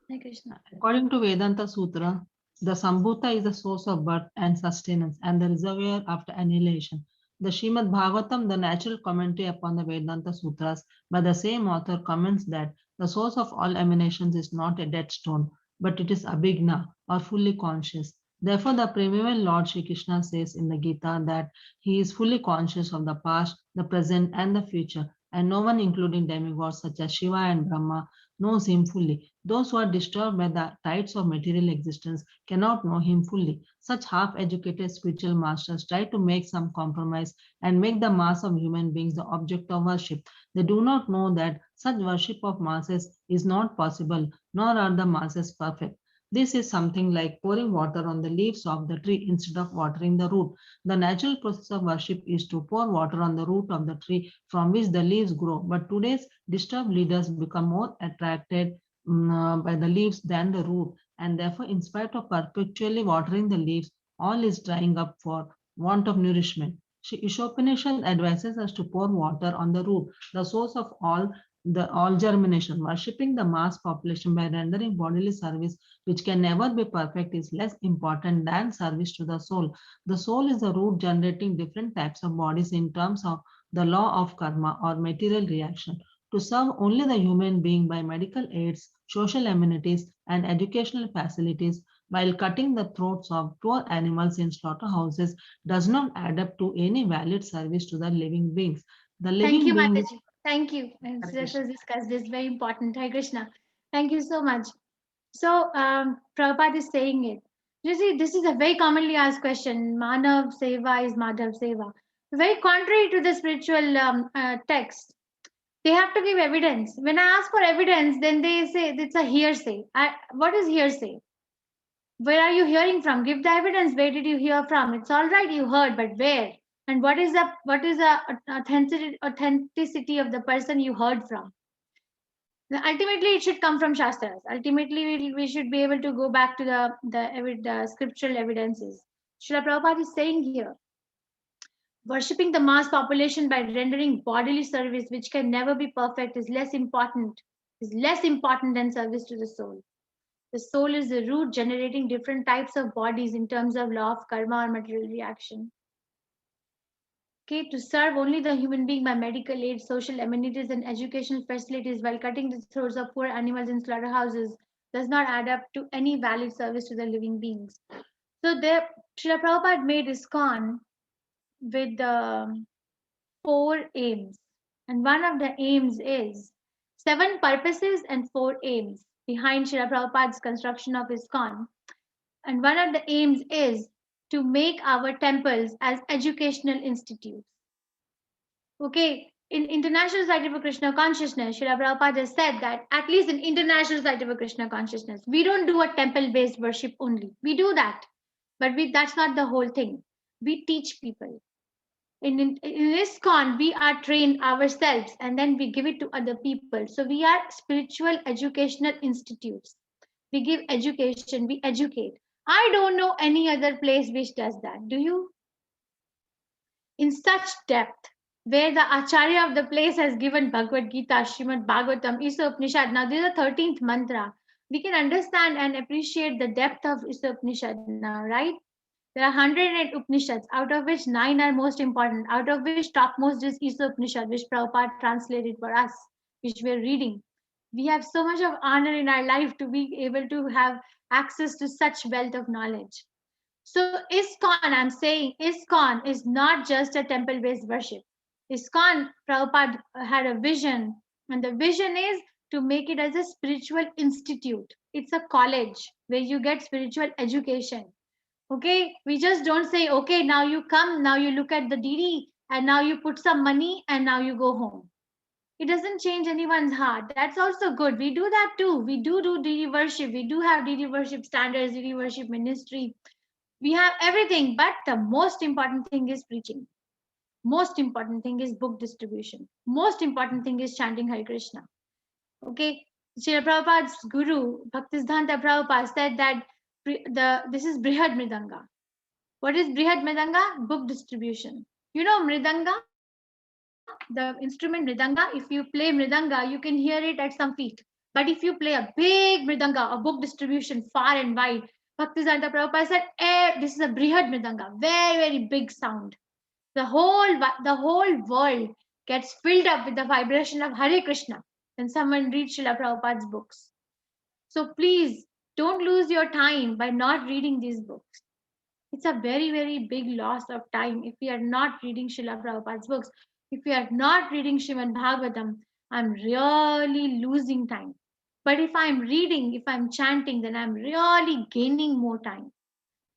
Hare Krishna. According to Vedanta Sutra, the Sambhuta is the source of birth and sustenance and the reservoir after annihilation. The Srimad Bhagavatam, the natural commentary upon the Vedanta Sutras, by the same author comments that the source of all emanations is not a dead stone, but it is abhigna or fully conscious. Therefore, the primeval Lord Shri Krishna says in the Gita that he is fully conscious of the past, the present, and the future, and no one, including demigods such as Shiva and Brahma, knows him fully. Those who are disturbed by the tides of material existence cannot know him fully. Such half-educated spiritual masters try to make some compromise and make the mass of human beings the object of worship. They do not know that such worship of masses is not possible, nor are the masses perfect. This is something like pouring water on the leaves of the tree instead of watering the root. The natural process of worship is to pour water on the root of the tree from which the leaves grow. But today's disturbed leaders become more attracted by the leaves than the root, and therefore, in spite of perpetually watering the leaves, all is drying up for want of nourishment. Shri Ishopanishad advises us to pour water on the root, the source of all germination. Worshipping the mass population by rendering bodily service, which can never be perfect, is less important than service to the soul. The soul is the root generating different types of bodies in terms of the law of karma or material reaction. To serve only the human being by medical aids, social amenities, and educational facilities, while cutting the throats of poor animals in slaughterhouses, does not add up to any valid service to the living beings. The living Thank you, being. Mataji. Thank you. Let us discuss this very important. Hare Krishna. Thank you so much. So, Prabhupada is saying it. You see, this is a very commonly asked question. Manav Seva is Madhav Seva. Very contrary to the spiritual text. They have to give evidence. When I ask for evidence, then they say it's a hearsay. What is hearsay? Where are you hearing from? Give the evidence. Where did you hear from? It's all right, you heard, but where? And what is the authenticity of the person you heard from? Now, ultimately, it should come from Shastras. Ultimately, we should be able to go back to the scriptural evidences. Srila Prabhupada is saying here, worshipping the mass population by rendering bodily service, which can never be perfect, is less important than service to the soul. The soul is the root generating different types of bodies in terms of law of karma or material reaction. Okay, to serve only the human being by medical aid, social amenities, and educational facilities while cutting the throats of poor animals in slaughterhouses does not add up to any valid service to the living beings. So there, Srila Prabhupada made ISKCON with the 4 aims. And one of the aims is 7 purposes and 4 aims behind Srila Prabhupada's construction of ISKCON. And one of the aims is to make our temples as educational institutes. Okay, in International Society for Krishna Consciousness, Srila Prabhupada has said that at least in International Society for Krishna Consciousness, we don't do a temple-based worship only. We do that, but that's not the whole thing. We teach people. In ISKCON, we are trained ourselves and then we give it to other people. So we are spiritual educational institutes. We give education, we educate. I don't know any other place which does that. Do you? In such depth, where the Acharya of the place has given Bhagavad Gita, Srimad Bhagavatam, Isa Upanishad. Now this is the 13th mantra. We can understand and appreciate the depth of Isa Upanishad now, right? There are 108 Upanishads, out of which 9 are most important, out of which topmost is Isa Upanishad, which Prabhupada translated for us, which we are reading. We have so much of honor in our life to be able to have access to such wealth of knowledge. So ISKCON, I'm saying ISKCON is not just a temple-based worship. ISKCON, Prabhupada had a vision, and the vision is to make it as a spiritual institute. It's a college where you get spiritual education. Okay, we just don't say, okay, now you come, now you look at the DD, and now you put some money, and now you go home. It doesn't change anyone's heart. That's also good. We do that too. We do DD worship. We do have DD worship standards, DD worship ministry. We have everything, but the most important thing is preaching. Most important thing is book distribution. Most important thing is chanting Hare Krishna. Okay, Srila Prabhupada's guru, Bhaktisiddhanta Prabhupada, said that this is Brihad Mridanga. What is Brihad Mridanga? Book distribution. You know Mridanga, the instrument Mridanga, if you play Mridanga, you can hear it at some feet. But if you play a big Mridanga, a book distribution far and wide, Bhaktisiddhanta Prabhupada said, this is a Brihad Mridanga, very, very big sound. The whole world gets filled up with the vibration of Hare Krishna when someone reads Srila Prabhupada's books. So please don't lose your time by not reading these books. It's a very, very big loss of time if we are not reading Srila Prabhupada's books. If we are not reading Srimad Bhagavatam, I'm really losing time. But if I'm reading, if I'm chanting, then I'm really gaining more time.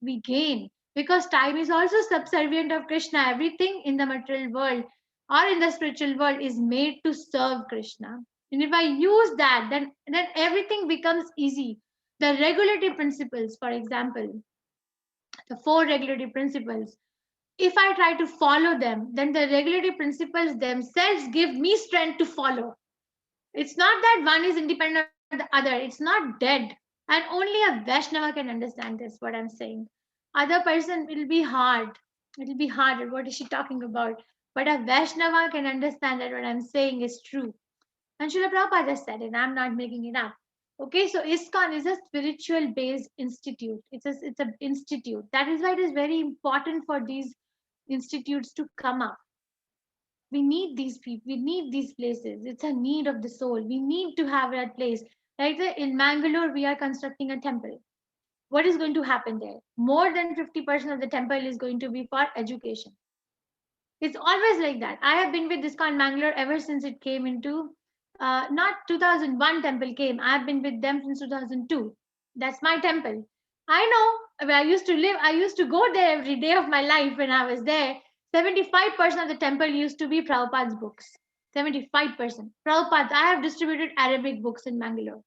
We gain, because time is also subservient of Krishna. Everything in the material world or in the spiritual world is made to serve Krishna. And if I use that, then everything becomes easy. The regulative principles, for example, the 4 regulative principles, if I try to follow them, then the regulative principles themselves give me strength to follow. It's not that one is independent of the other. It's not dead. And only a Vaishnava can understand this, what I'm saying. Other person will be hard. It will be hard. What is she talking about? But a Vaishnava can understand that what I'm saying is true. And Srila Prabhupada just said it. I'm not making it up. Okay, so ISKCON is a spiritual based institute. It's an institute. That is why it is very important for these institutes to come up. We need these people. We need these places. It's a need of the soul. We need to have that place. Like in Mangalore, we are constructing a temple. What is going to happen there? More than 50% of the temple is going to be for education. It's always like that. I have been with ISKCON Mangalore ever since it came into, not 2001 temple came. I have been with them since 2002. That's my temple. I know where I used to live. I used to go there every day of my life when I was there. 75% of the temple used to be Prabhupada's books. 75%. Prabhupada, I have distributed Arabic books in Mangalore.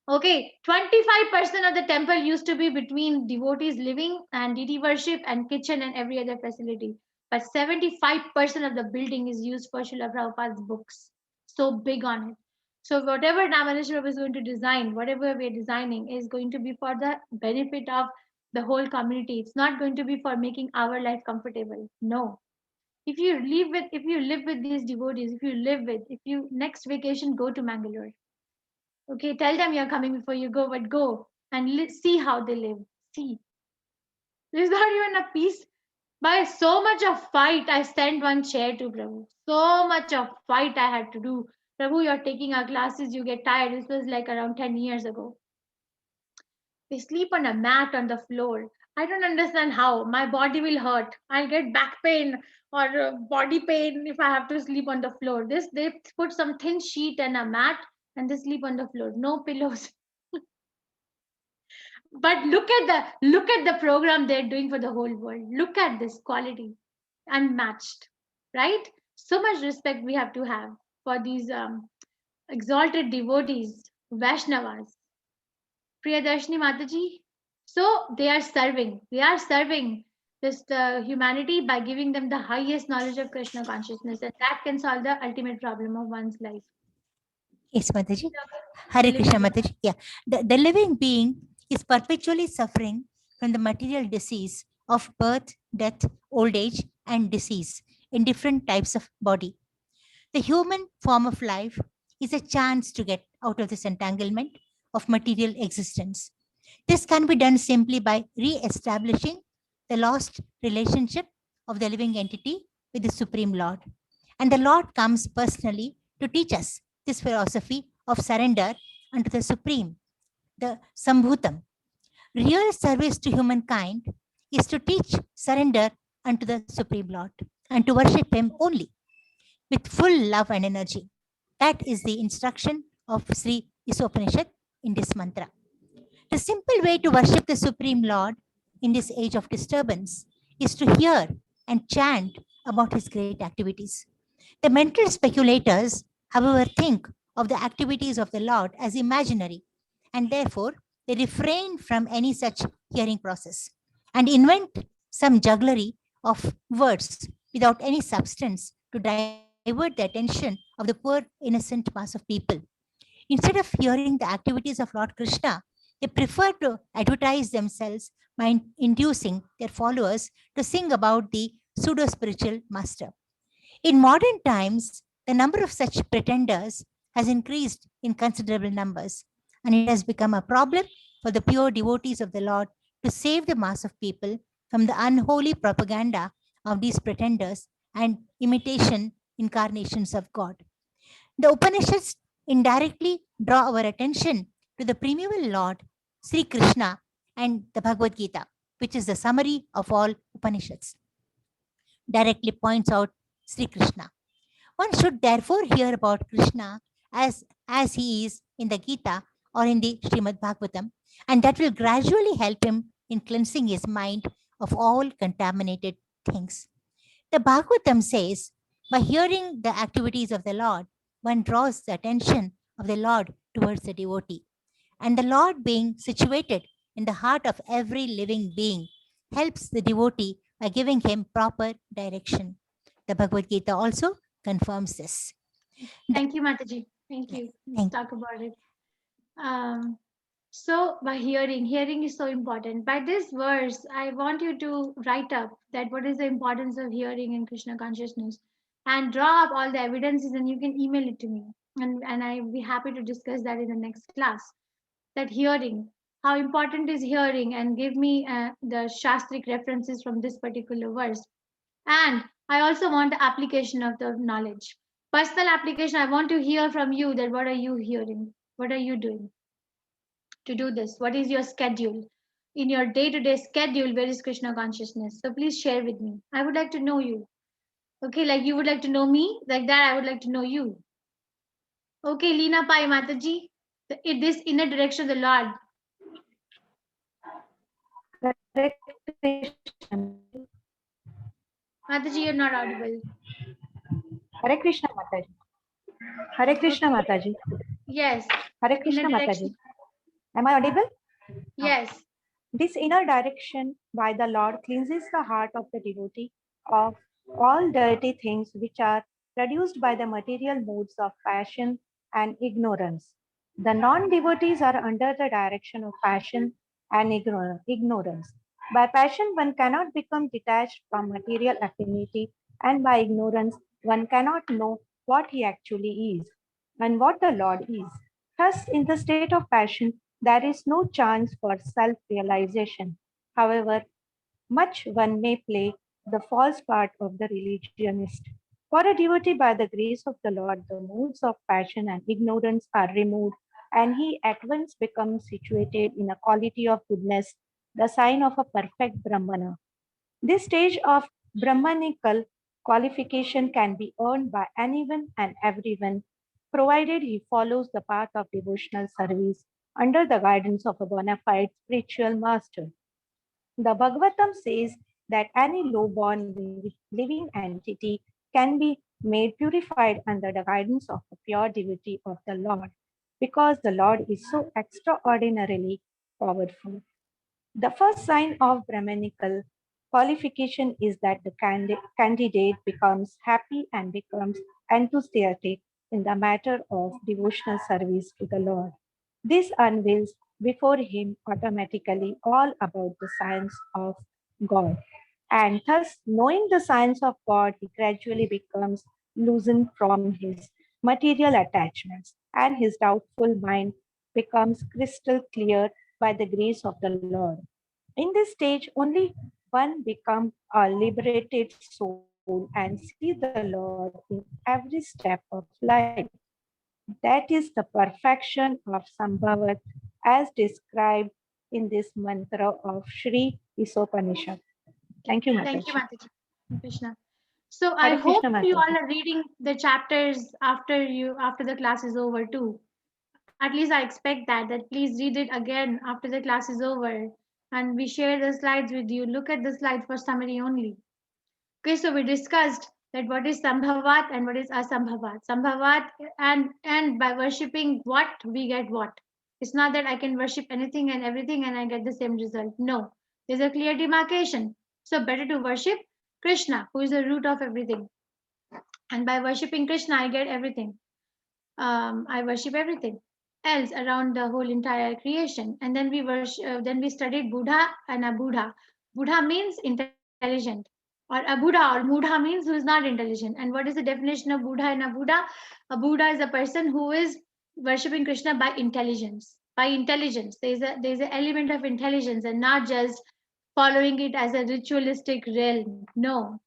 Okay, 25% of the temple used to be between devotees living and deity worship and kitchen and every other facility. But 75% of the building is used for Srila Prabhupada's books. So big on it. So whatever Namaneshwar is going to design, whatever we're designing is going to be for the benefit of the whole community. It's not going to be for making our life comfortable. No. If you live with these devotees, if you next vacation go to Mangalore. Okay, tell them you're coming before you go, but go and see how they live. See. There's not even a piece. By so much of fight, I sent one chair to Prabhu. So much of fight I had to do. Prabhu, you're taking our classes, you get tired. This was like around 10 years ago. They sleep on a mat on the floor. I don't understand how. My body will hurt. I'll get back pain or body pain if I have to sleep on the floor. They put some thin sheet and a mat and they sleep on the floor. No pillows. But look at the program they're doing for the whole world. Look at this quality, unmatched, right? So much respect we have to have for these exalted devotees, Vaishnavas. Priyadarshini Mataji. So they are serving this humanity by giving them the highest knowledge of Krishna consciousness, and that can solve the ultimate problem of one's life. Yes, Mataji. Hare Krishna, Mataji. Yeah, the living being is perpetually suffering from the material disease of birth, death, old age, and disease in different types of body. The human form of life is a chance to get out of this entanglement of material existence. This can be done simply by re-establishing the lost relationship of the living entity with the Supreme Lord. And the Lord comes personally to teach us this philosophy of surrender unto the Supreme, the Sambhutam. Real service to humankind is to teach surrender unto the Supreme Lord and to worship Him only with full love and energy. That is the instruction of Sri Isopanishad in this mantra. The simple way to worship the Supreme Lord in this age of disturbance is to hear and chant about His great activities. The mental speculators, however, think of the activities of the Lord as imaginary, and therefore they refrain from any such hearing process. and invent some jugglery of words without any substance to divert the attention of the poor innocent mass of people. Instead of hearing the activities of Lord Krishna, they prefer to advertise themselves by inducing their followers to sing about the pseudo spiritual master. In modern times, the number of such pretenders has increased in considerable numbers, and it has become a problem for the pure devotees of the Lord to save the mass of people from the unholy propaganda of these pretenders and imitation incarnations of God. The Upanishads indirectly draw our attention to the primeval Lord, Sri Krishna, and the Bhagavad Gita, which is the summary of all Upanishads, directly points out Sri Krishna. One should therefore hear about Krishna as he is in the Gita or in the Srimad Bhagavatam, and that will gradually help him in cleansing his mind of all contaminated things. The Bhagavatam says, by hearing the activities of the Lord, one draws the attention of the Lord towards the devotee. And the Lord, being situated in the heart of every living being, helps the devotee by giving him proper direction. The Bhagavad Gita also confirms this. Thank you, Mataji. Thank you. Let's talk about it. So by hearing is so important. By this verse, I want you to write up that what is the importance of hearing in Krishna consciousness, and draw up all the evidences, and you can email it to me. And I'll be happy to discuss that in the next class. That hearing, how important is hearing, and give me the Shastric references from this particular verse. And I also want the application of the knowledge. Personal application, I want to hear from you that what are you hearing? What are you doing to do this? What is your schedule? In your day-to-day schedule, where is Krishna consciousness? So please share with me. I would like to know you. Okay, like you would like to know me, like that I would like to know you. Okay, Leena Pai Mataji, this inner direction of the Lord. Mataji, you're not audible. Hare Krishna Mataji. Hare Krishna Mataji. Yes. Hare Krishna Mataji. Am I audible? Yes. This inner direction by the Lord cleanses the heart of the devotee of all dirty things which are produced by the material modes of passion and ignorance. The non-devotees are under the direction of passion and ignorance. By passion, one cannot become detached from material affinity, and by ignorance, one cannot know what he actually is and what the Lord is. Thus, in the state of passion, there is no chance for self-realization. However, much one may play the false part of the religionist. For a devotee, by the grace of the Lord, the moods of passion and ignorance are removed, and he at once becomes situated in a quality of goodness, the sign of a perfect Brahmana. This stage of Brahmanical qualification can be earned by anyone and everyone, provided he follows the path of devotional service under the guidance of a bona fide spiritual master. The Bhagavatam says that any low-born living entity can be made purified under the guidance of the pure devotee of the Lord, because the Lord is so extraordinarily powerful. The first sign of Brahmanical qualification is that the candidate becomes happy and becomes enthusiastic in the matter of devotional service to the Lord. This unveils before him automatically all about the science of God. And thus, knowing the science of God, he gradually becomes loosened from his material attachments, and his doubtful mind becomes crystal clear by the grace of the Lord. In this stage, only one becomes a liberated soul and see the Lord in every step of life. That is the perfection of Sambhavat as described in this mantra of Sri Isopanishad. Thank you, Mataji. Thank you, Mataji. Krishna. So Hare I hope Krishna, you all Mataji. are reading the chapters after the class is over too. At least I expect that please read it again after the class is over, and we share the slides with you. Look at the slides for summary only. Okay, so we discussed that what is Sambhavat and what is Asambhavat. Sambhavat, and by worshipping what, we get what. It's not that I can worship anything and everything and I get the same result. No, There's a clear demarcation. So better to worship Krishna, who is the root of everything. And by worshipping Krishna, I get everything. I worship everything else around the whole entire creation. And then we studied Buddha and Abudha. Buddha means intelligent, or Abudha or Mudha means who is not intelligent. And what is the definition of Buddha and Abudha? A Buddha is a person who is worshipping Krishna by intelligence. By intelligence, there's an element of intelligence, and not just following it as a ritualistic realm. No.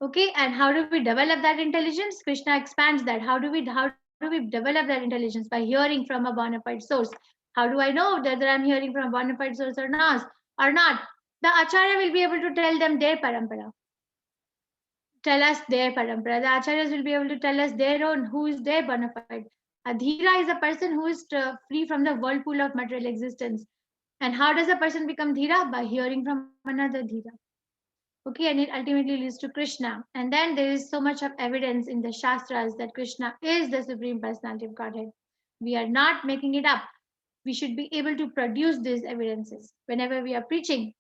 Okay, and how do we develop that intelligence? Krishna expands that. How do we develop that intelligence? By hearing from a bona fide source. How do I know whether I'm hearing from a bona fide source or not? The Acharya will be able to tell them their parampara. Tell us their parampara. The Acharyas will be able to tell us their own, who is their bona fide. A Dhira is a person who is free from the whirlpool of material existence. And how does a person become Dhira? By hearing from another Dhira. Okay, and it ultimately leads to Krishna. And then there is so much of evidence in the Shastras that Krishna is the Supreme Personality of Godhead. We are not making it up. We should be able to produce these evidences whenever we are preaching.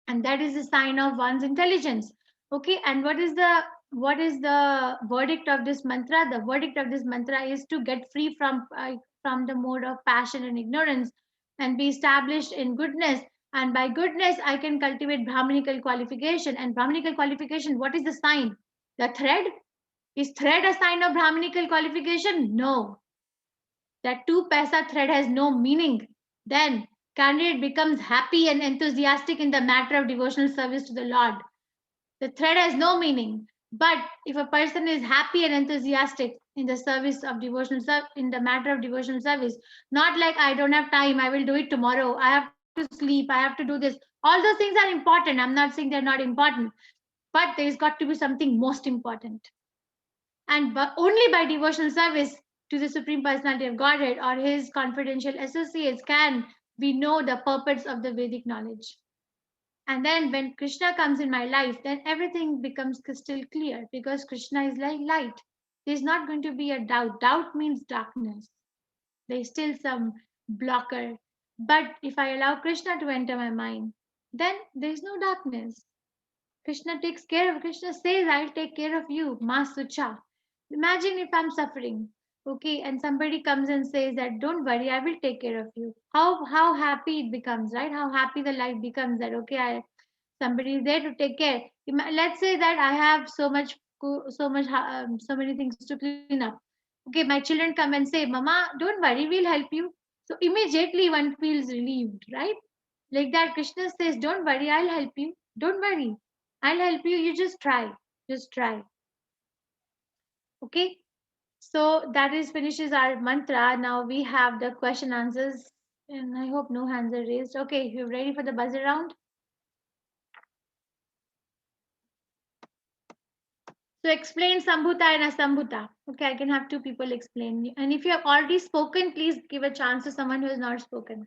And that is a sign of one's intelligence. Okay, and what is the verdict of this mantra? The verdict of this mantra is to get free from the mode of passion and ignorance and be established in goodness. And by goodness, I can cultivate Brahmanical qualification. And Brahmanical qualification, what is the sign? The thread? Is thread a sign of Brahmanical qualification? No. That 2 paisa thread has no meaning. Then candidate becomes happy and enthusiastic in the matter of devotional service to the Lord. The thread has no meaning. But if a person is happy and enthusiastic in the service of in the matter of devotional service, not like I don't have time, I will do it tomorrow, I have to sleep, I have to do this. All those things are important. I'm not saying they're not important, but there's got to be something most important. And only by devotional service to the Supreme Personality of Godhead or his confidential associates can we know the purpose of the Vedic knowledge. And then when Krishna comes in my life, then everything becomes crystal clear, because Krishna is like light. There's not going to be a doubt. Doubt means darkness. There's still some blocker. But if I allow Krishna to enter my mind, then there's no darkness. Krishna takes care of. Krishna says, I'll take care of you, Ma Sucha. Imagine if I'm suffering, okay, and somebody comes and says that, don't worry, I will take care of you. How happy it becomes, right? How happy the life becomes that, okay, somebody is there to take care. Let's say that I have so many things to clean up. Okay, my children come and say, Mama, don't worry, we'll help you. So immediately one feels relieved, right? Like that, Krishna says, don't worry, I'll help you. Don't worry, I'll help you. You just try. Just try. Okay. So that finishes our mantra. Now we have the question answers, and I hope no hands are raised. Okay, you're ready for the buzzer round? So explain Sambhuta and Asambhuta. Okay, I can have 2 people explain. And if you have already spoken, please give a chance to someone who has not spoken.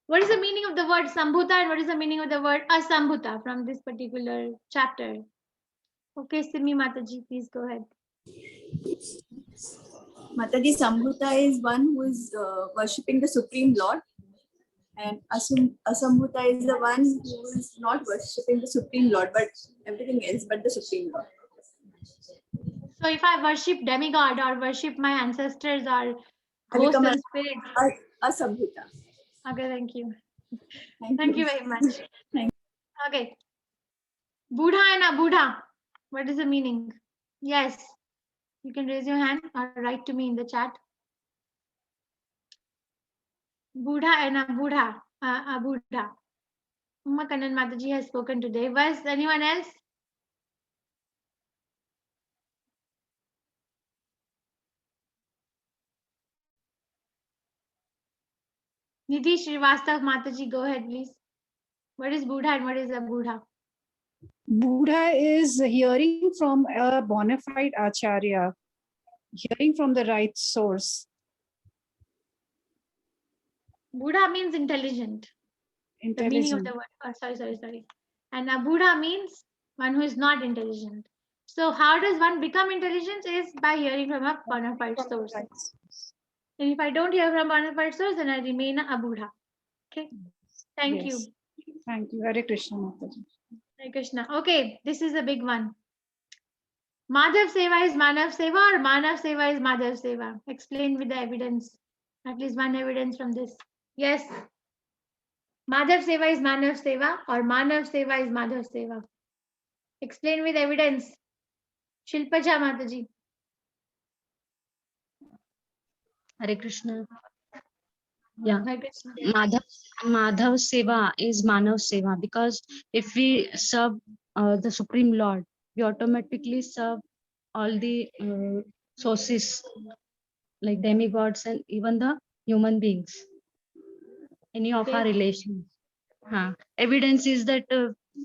What is the meaning of the word Sambhuta and what is the meaning of the word Asambhuta from this particular chapter? Okay, Simi Mataji, please go ahead. Mataji, Sambhuta is one who is worshipping the Supreme Lord, and Asambhuta is the one who is not worshipping the Supreme Lord, but everything else but the Supreme Lord. So if I worship demigod or worship my ancestors or ghosts and spirits, Asambhuta. Okay, thank you. Thank you very much. Okay. Buddha and Abudha. What is the meaning? Yes. You can raise your hand or write to me in the chat. Buddha and Abudha. Abudha. Uma Kannan Mataji has spoken today. Was anyone else? Nidhi Srivastav Mataji, go ahead, please. What is Buddha and what is Abudha? Buddha is hearing from a bona fide acharya, hearing from the right source. Buddha means intelligent. The meaning of the word. Oh, sorry. And Abudha means one who is not intelligent. So how does one become intelligent? Is by hearing from a bona fide source. And if I don't hear from bona fide source, then I remain a Abudha. Okay. Thank you. Thank you. Hare Krishna Mataji. Hare Krishna. Okay, this is a big one. Madhav Seva is Manav Seva or Manav Seva is Madhav Seva? Explain with the evidence. At least one evidence from this. Yes. Madhav Seva is Manav Seva or Manav Seva is Madhav Seva? Explain with evidence. Shilpaja Mataji. Hare Krishna. Yeah. Hare Krishna. Madhav Seva is Manav Seva, because if we serve the Supreme Lord, we automatically serve all the sources like demigods and even the human beings, any of our relations. Evidence is that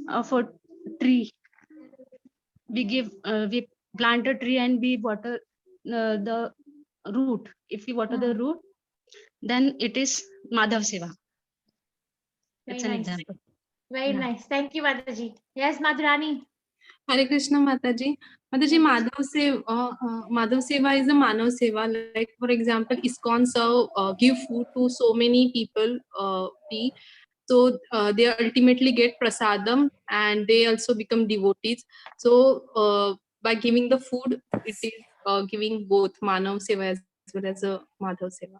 of a tree, we plant a tree and we water the root. If we water the root, then it is Madhav Seva. Very It's an nice. example. Very nice. Thank you, Mataji. Yes, Madhurani. Hare Krishna Mataji. Mataji, Madhav Seva is a Manav Seva. Like for example, ISKCON serve give food to so many people. So they ultimately get prasadam and they also become devotees. So by giving the food, it is giving both Manav Seva as well as a Madhav Seva.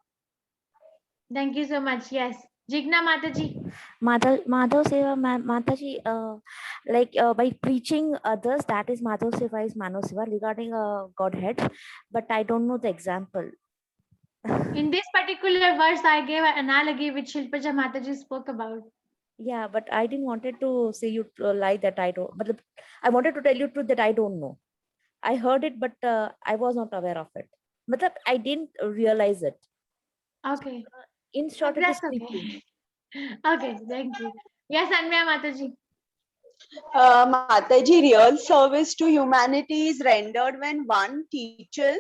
Thank you so much. Yes. Jigna Mataji. Madhav Seva, Mataji, by preaching others, that is Madhav Seva is Manav Seva regarding Godhead, but I don't know the example. In this particular verse, I gave an analogy which Shilpaja Mataji spoke about. Yeah, but I didn't wanted to say you lie that I don't, but I wanted to tell you truth that I don't know. I heard it, but I was not aware of it. But I didn't realize it. Okay. In short, That's it is okay. preaching. Okay, thank you. Yes, Anmaya Mataji. Mataji, real service to humanity is rendered when one teaches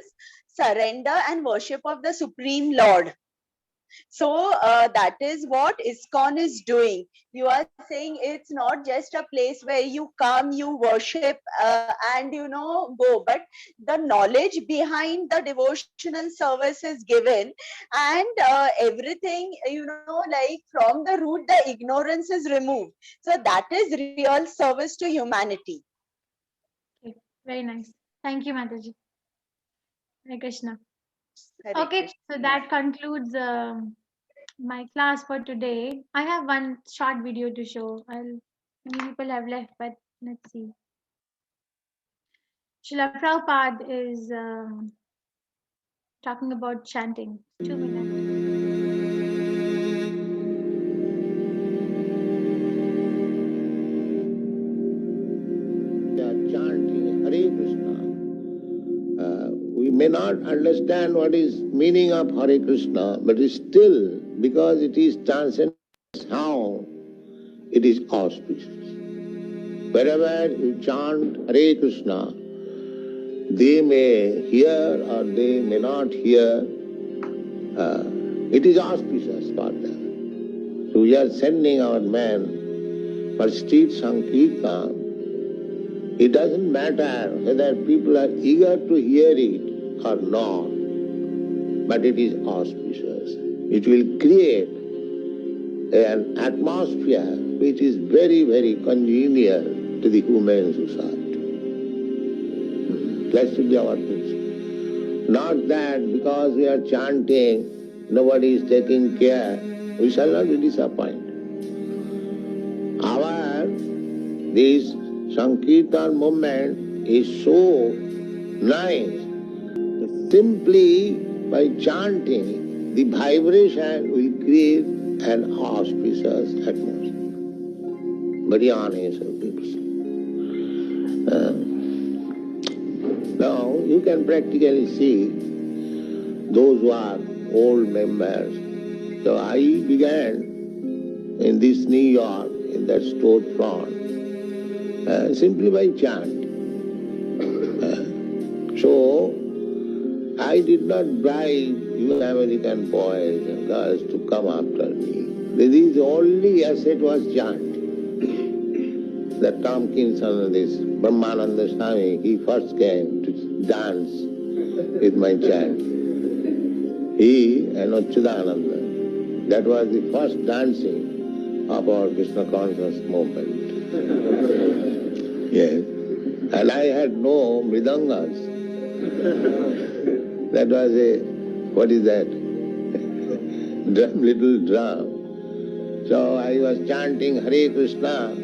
surrender and worship of the Supreme Lord. So that is what ISKCON is doing. You are saying it's not just a place where you come, you worship and go, but the knowledge behind the devotional service is given, and everything, like from the root, the ignorance is removed. So that is real service to humanity. Okay, very nice. Thank you, Mataji. Hare Krishna. Hare Okay, Krishna. so that concludes my class for today. I have one short video to show. Many people have left, but let's see. Srila Prabhupada is talking about chanting. 2 minutes. Chanting Hare Krishna. We may not understand what is meaning of Hare Krishna, but still, because it is transcendent how it is auspicious. Wherever you chant Hare Krishna, they may hear or they may not hear. It is auspicious for them. So we are sending our men for street Sankirtan. It doesn't matter whether people are eager to hear it or not, but it is auspicious. It will create an atmosphere which is very, very congenial to the human society. That should be our principle. Not that because we are chanting, nobody is taking care, we shall not be disappointed. This Sankirtan movement is so nice. Simply by chanting, the vibration will create an auspicious atmosphere. Very honest people. Now you can practically see those who are old members. So I began in this New York, in that storefront, simply by chanting. So I did not bribe you American boys and girls to come after me. This only asset was chanting. That Tompkinson, this Brahmananda Swami, he first came to dance with my chant. He and Achyutananda. That was the first dancing about Krishna conscious movement. Yes. And I had no mridangas. That was a, what is that? Little drum. So I was chanting Hare Krishna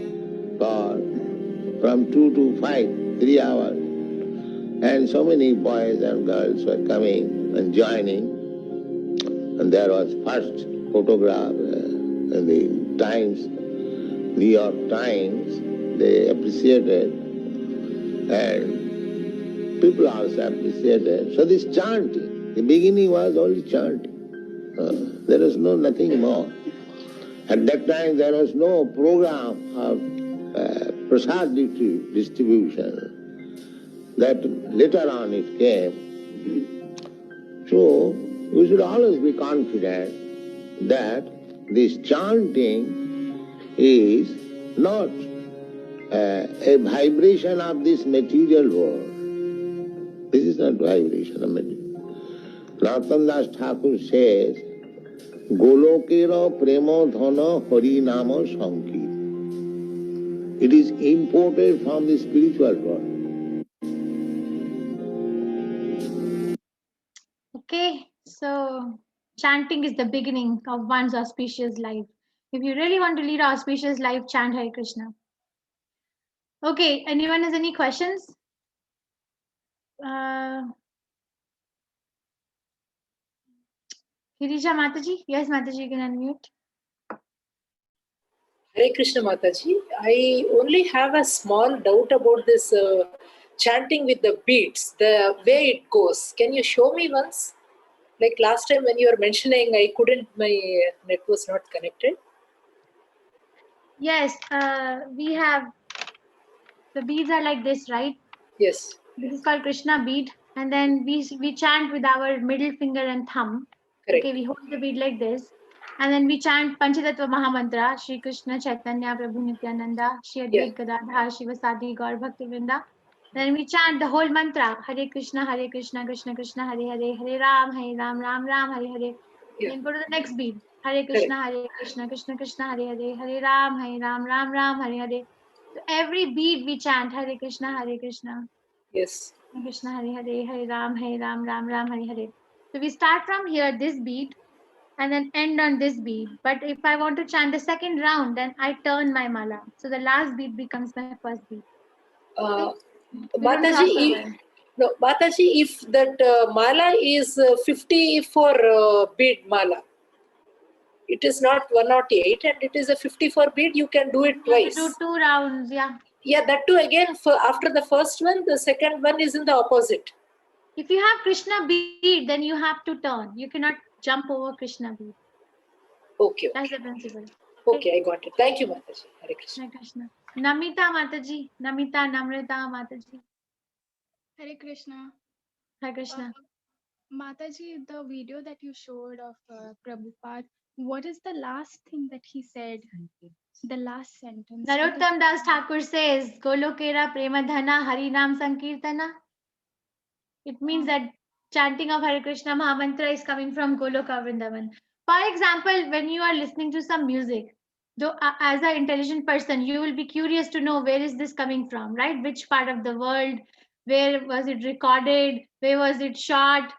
from 2 to 5, 3 hours. And so many boys and girls were coming and joining. And there was first photograph in the Times, New York Times. They appreciated, and people also appreciated. So this chanting, the beginning was only chanting. There was nothing more. At that time there was no program of prasad distribution. That later on it came. So we should always be confident that this chanting is not a vibration of this material world. This is not vibration of material. Narottam Das Thakur says, Golokera prema dhana hari nama sankir. It is imported from the spiritual world. Okay, so chanting is the beginning of one's auspicious life. If you really want to lead an auspicious life, chant Hare Krishna. Okay, anyone has any questions? Girija Mataji? Yes, Mataji, you can unmute. Hare Krishna Mataji, I only have a small doubt about this chanting with the beats, the way it goes. Can you show me once? Like last time when you were mentioning, I couldn't, my net was not connected. Yes, we have, the beads are like this, right? Yes. This is called Krishna bead. And then we chant with our middle finger and thumb. Correct. Okay, we hold the bead like this. And then we chant Panchatattva Mahamantra, Shri Krishna Chaitanya Prabhu Nityananda, Shri Advait Gadadhar, Shiva Sadi Gaur Bhakti Vrinda. Then we chant the whole mantra, Hare Krishna, Krishna Krishna, Hare Hare, Hare Ram, Ram Ram, Hare Hare. Then go to the next beat, Hare Krishna, Krishna Krishna, Hare Hare, Hare Ram, Ram Ram, Hare Hare. So every beat we chant Hare Krishna, Krishna. Yes. Hare Krishna, Hare Hare, Hare Ram, Ram Ram, Hare Hare. So we start from here, this beat, and then end on this beat. But if I want to chant the second round, then I turn my mala. So the last beat becomes my first beat. Mataji, if that mala is 50 for bead mala, it is not 108 and it is a 54 bead, you can do it twice. Do 2 rounds, yeah. Yeah, that too again, after the first one, the second one is in the opposite. If you have Krishna bead, then you have to turn. You cannot jump over Krishna bead. Okay. That's the principle. Okay, I got it. Thank you, Mataji. Hare Krishna. Hare Krishna. Namita Mataji. Namita Namrita Mataji. Hare Krishna. Hare Krishna. Mataji, the video that you showed of Prabhupada, what is the last thing that he said? The last sentence. Narottam Das Thakur says, Golokera Premadhana Harinam Sankirtana. It means that chanting of Hare Krishna Mahamantra is coming from Goloka Vrindavan. For example, when you are listening to some music, though as an intelligent person, you will be curious to know where is this coming from, right? Which part of the world, where was it recorded, where was it shot,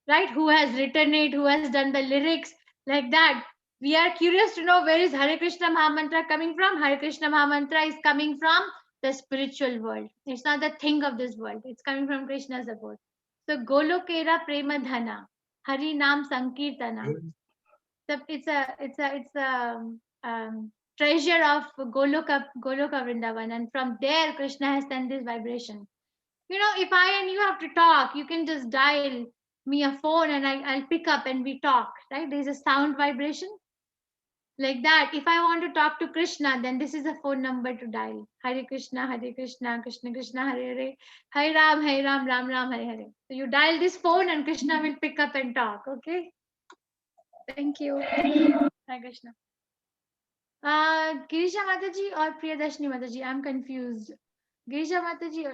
right? Who has written it, who has done the lyrics, like that. We are curious to know where is Hare Krishna Mahamantra coming from. Hare Krishna Mahamantra is coming from the spiritual world. It's not the thing of this world. It's coming from Krishna's abode. So Golokera Premadhana, Hari Nam Sankirtana. So it's a treasure of Goloka Vrindavan, and from there Krishna has sent this vibration. You know, if I and you have to talk, you can just dial me a phone and I'll pick up and we talk, right? There's a sound vibration. Like that, if I want to talk to Krishna, then this is a phone number to dial. Hare Krishna, Krishna Krishna, Hare Hare, Hare Ram, Ram Ram, Hare Hare. So you dial this phone and Krishna will pick up and talk, okay? Thank you. Hare Krishna. Girisha Mataji or Priyadashni Mataji? I'm confused. Girisha Mataji,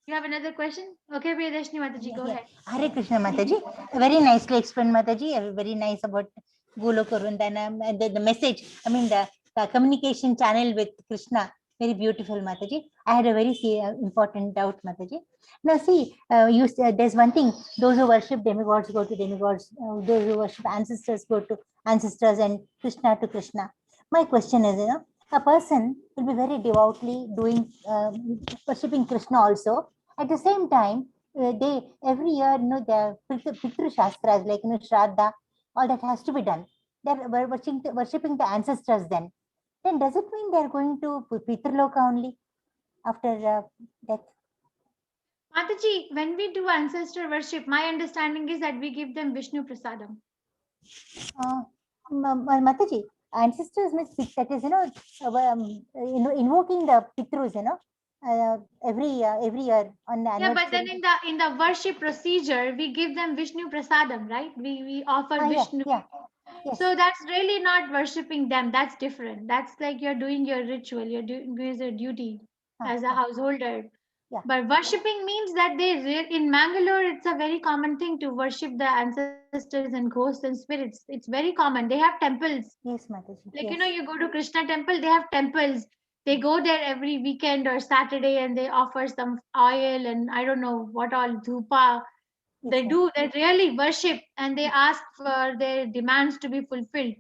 you have another question? Okay, Priyadashni Mataji, go ahead. Hare Krishna Mataji. Very nicely explained, Mataji. Very nice about Goloka Vrindavan and the message. I mean, the communication channel with Krishna. Very beautiful, Mataji. I had a very important doubt, Mataji. Now see, you said there's one thing, those who worship demigods go to demigods, those who worship ancestors go to ancestors, and Krishna to Krishna. My question is, a person will be very devoutly doing, worshipping Krishna also. At the same time, they every year, the Pitru Shastras, like, Shraddha, all that has to be done. They're worshipping the ancestors then does it mean they're going to Pitraloka only after death? Mataji, when we do ancestor worship, my understanding is that we give them Vishnu Prasadam. Mataji, ancestors means that is, invoking the Pitrus, every year on the anniversary. Yeah, but then in the worship procedure, we give them Vishnu Prasadam, right? We offer Vishnu. Yeah. Yes. So that's really not worshipping them. That's different. That's like you're doing your ritual. You're doing your duty as a householder. Yeah. But worshipping means that in Mangalore, it's a very common thing to worship the ancestors and ghosts and spirits. It's very common. They have temples. Yes, Mataji. Like, yes. You go to Krishna temple, they have temples. They go there every weekend or Saturday and they offer some oil and I don't know what all, dhupa. They really worship and they ask for their demands to be fulfilled.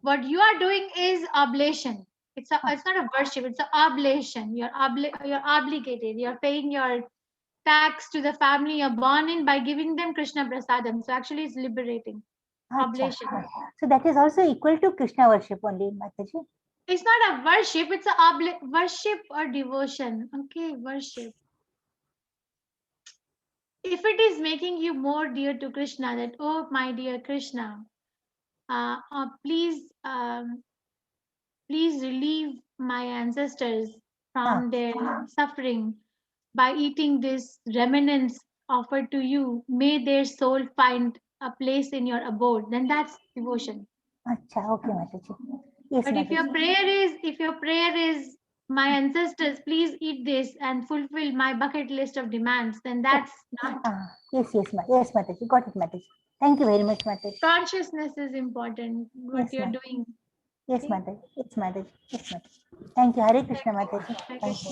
What you are doing is oblation. It's not a worship, it's an oblation. You're obligated. You're paying your tax to the family you're born in by giving them Krishna Prasadam. So actually it's liberating. Oblation. So that is also equal to Krishna worship only, Mataji? It's not a worship, it's a worship or devotion. Okay, worship. If it is making you more dear to Krishna, that, oh, my dear Krishna, please relieve my ancestors from their suffering by eating this remnants offered to you. May their soul find a place in your abode. Then that's devotion. Acha, okay, Mataji. Yes, but if your prayer is, my ancestors, please eat this and fulfill my bucket list of demands, then that's not. Yes, Mataji. Got it, Mataji. Thank you very much, Mataji. Consciousness is important. What you're doing. Yes, Mataji. Yes, Mataji. Yes, Mataji. Thank you. Hare Krishna, Mataji. Thank you.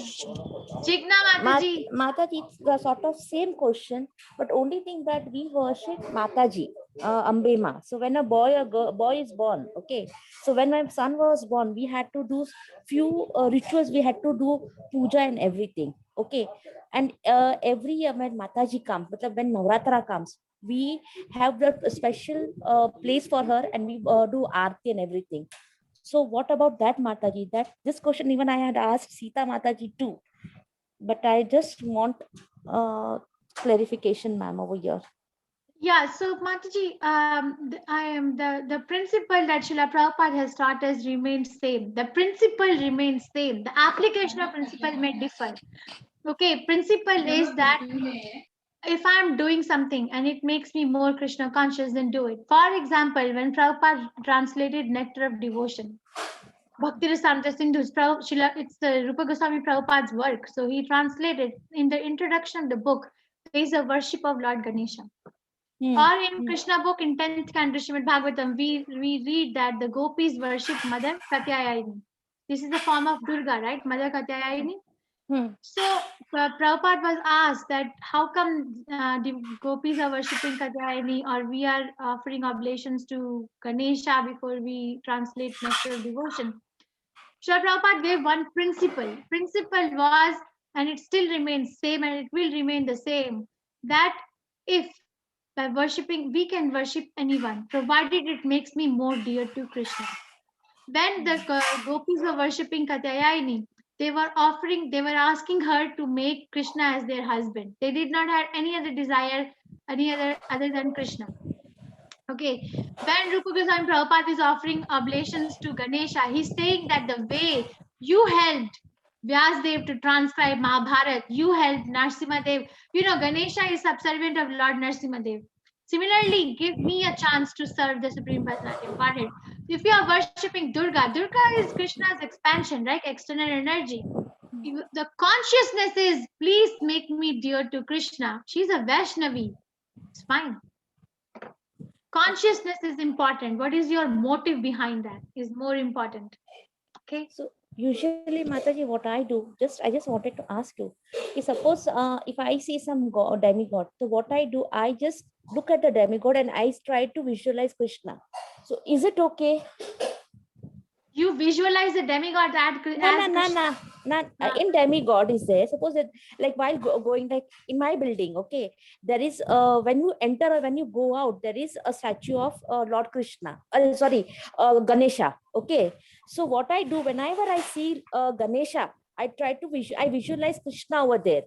Jigna Mataji. Mataji, it's the sort of same question, but only thing that we worship Mataji, Ambe Ma. So when a boy or girl, boy is born, okay. So when my son was born, we had to do few rituals. We had to do puja and everything, okay. And every year when Mataji comes, when Navratra comes, we have that special place for her, and we do aarti and everything. So what about that, Mataji? That this question even I had asked Sita Mataji too, but I just want clarification, ma'am, over here. Yeah, so Mataji, the principle that Srila Prabhupada has taught us remains same. The principle remains same. The application of principle may differ. Okay, principle is that if I'm doing something and it makes me more Krishna conscious, then do it. For example, when Prabhupada translated Nectar of Devotion, Bhakti Rasamrita Sindhu, it's the Rupa Goswami Prabhupada's work. So he translated in the introduction of the book, there is a worship of Lord Ganesha. Or in Krishna book in 10th canto Srimad Bhagavatam, we read that the gopis worship Mother Katyayani. This is the form of Durga, right? Mother Katyayani. So Prabhupada was asked that how come the gopis are worshipping Katyayani, or we are offering oblations to Ganesha before we translate Nectar of Devotion. Srila Prabhupada gave one principle. Principle was, and it still remains same and it will remain the same, that if by worshipping, we can worship anyone, provided it makes me more dear to Krishna. When the gopis were worshipping Katyayani, they were asking her to make Krishna as their husband. They did not have any other desire, other than Krishna. Okay, when Rupa Goswami Prabhupada is offering oblations to Ganesha, he's saying that the way you helped Vyasdev to transcribe Mahabharata, you helped Narsimadev. Ganesha is subservient of Lord Narsimadev. Similarly, give me a chance to serve the Supreme Personality of Godhead. If you are worshipping Durga, Durga is Krishna's expansion, right? External energy. The consciousness is, please make me dear to Krishna. She's a Vaishnavi. It's fine. Consciousness is important. What is your motive behind that is more important. Okay. So usually, Mataji, what I do, I just wanted to ask you, suppose if I see some demigod, so what I do, I just look at the demigod and I try to visualize Krishna. So is it okay? You visualize the demigod In demigod is there. Suppose that, like while going like in my building, okay, there is when you enter or when you go out, there is a statue of Lord Krishna. Ganesha. Okay. So what I do whenever I see Ganesha, I try to visualize Krishna over there.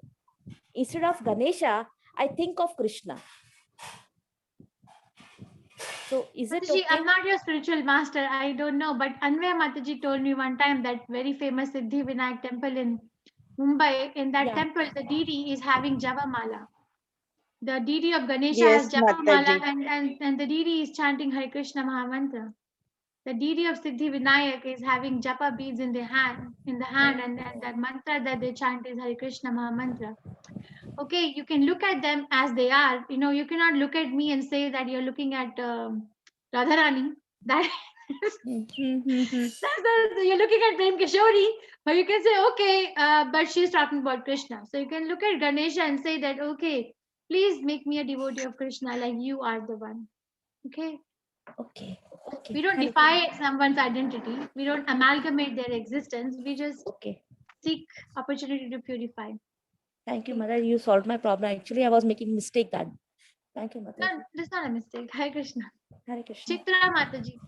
Instead of Ganesha, I think of Krishna. So is it Mataji, okay? I'm not your spiritual master. I don't know. But Anvaya Mataji told me one time that very famous Siddhi Vinayak temple in Mumbai, in that temple, the deity is having Javamala. The deity of Ganesha has Javamala, and the deity is chanting Hare Krishna Mahamantra. The deity of Siddhi Vinayak is having japa beads in the hand, and that mantra that they chant is Hare Krishna Mahamantra. Okay, you can look at them as they are. You cannot look at me and say that you're looking at Radharani. That you're looking at Prem Kishori, but you can say, okay, but she's talking about Krishna. So you can look at Ganesha and say that, okay, please make me a devotee of Krishna, like you are the one. Okay. Okay. We don't defy someone's identity. We don't amalgamate their existence. We just seek opportunity to purify. Thank you, Mother. You solved my problem. Actually, I was making mistake that. Thank you, Mother. No, that's not a mistake. Hare Krishna. Hare Krishna. Chitra Mataji.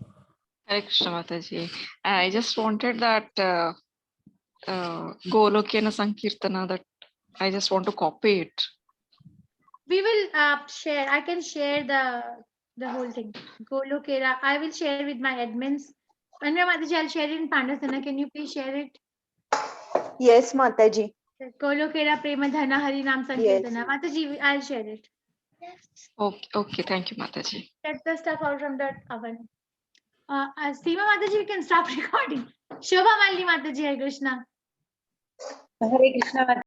Hare Krishna Mataji. I just wanted that Golokena Sankirtana, that I just want to copy it. We will share. I can share the whole thing. Golokera. I will share with my admins. Anvaya Mataji, I'll share it in Pandasana. Can you please share it? Yes, Mataji. Golokera Premadhana Harinam Sankirtana. Mataji, I'll share it. Okay, thank you, Mataji. Get the stuff out from the oven. Seema Mataji, we can stop recording. Shobha Malli Mataji, Hare Krishna. Hare Krishna.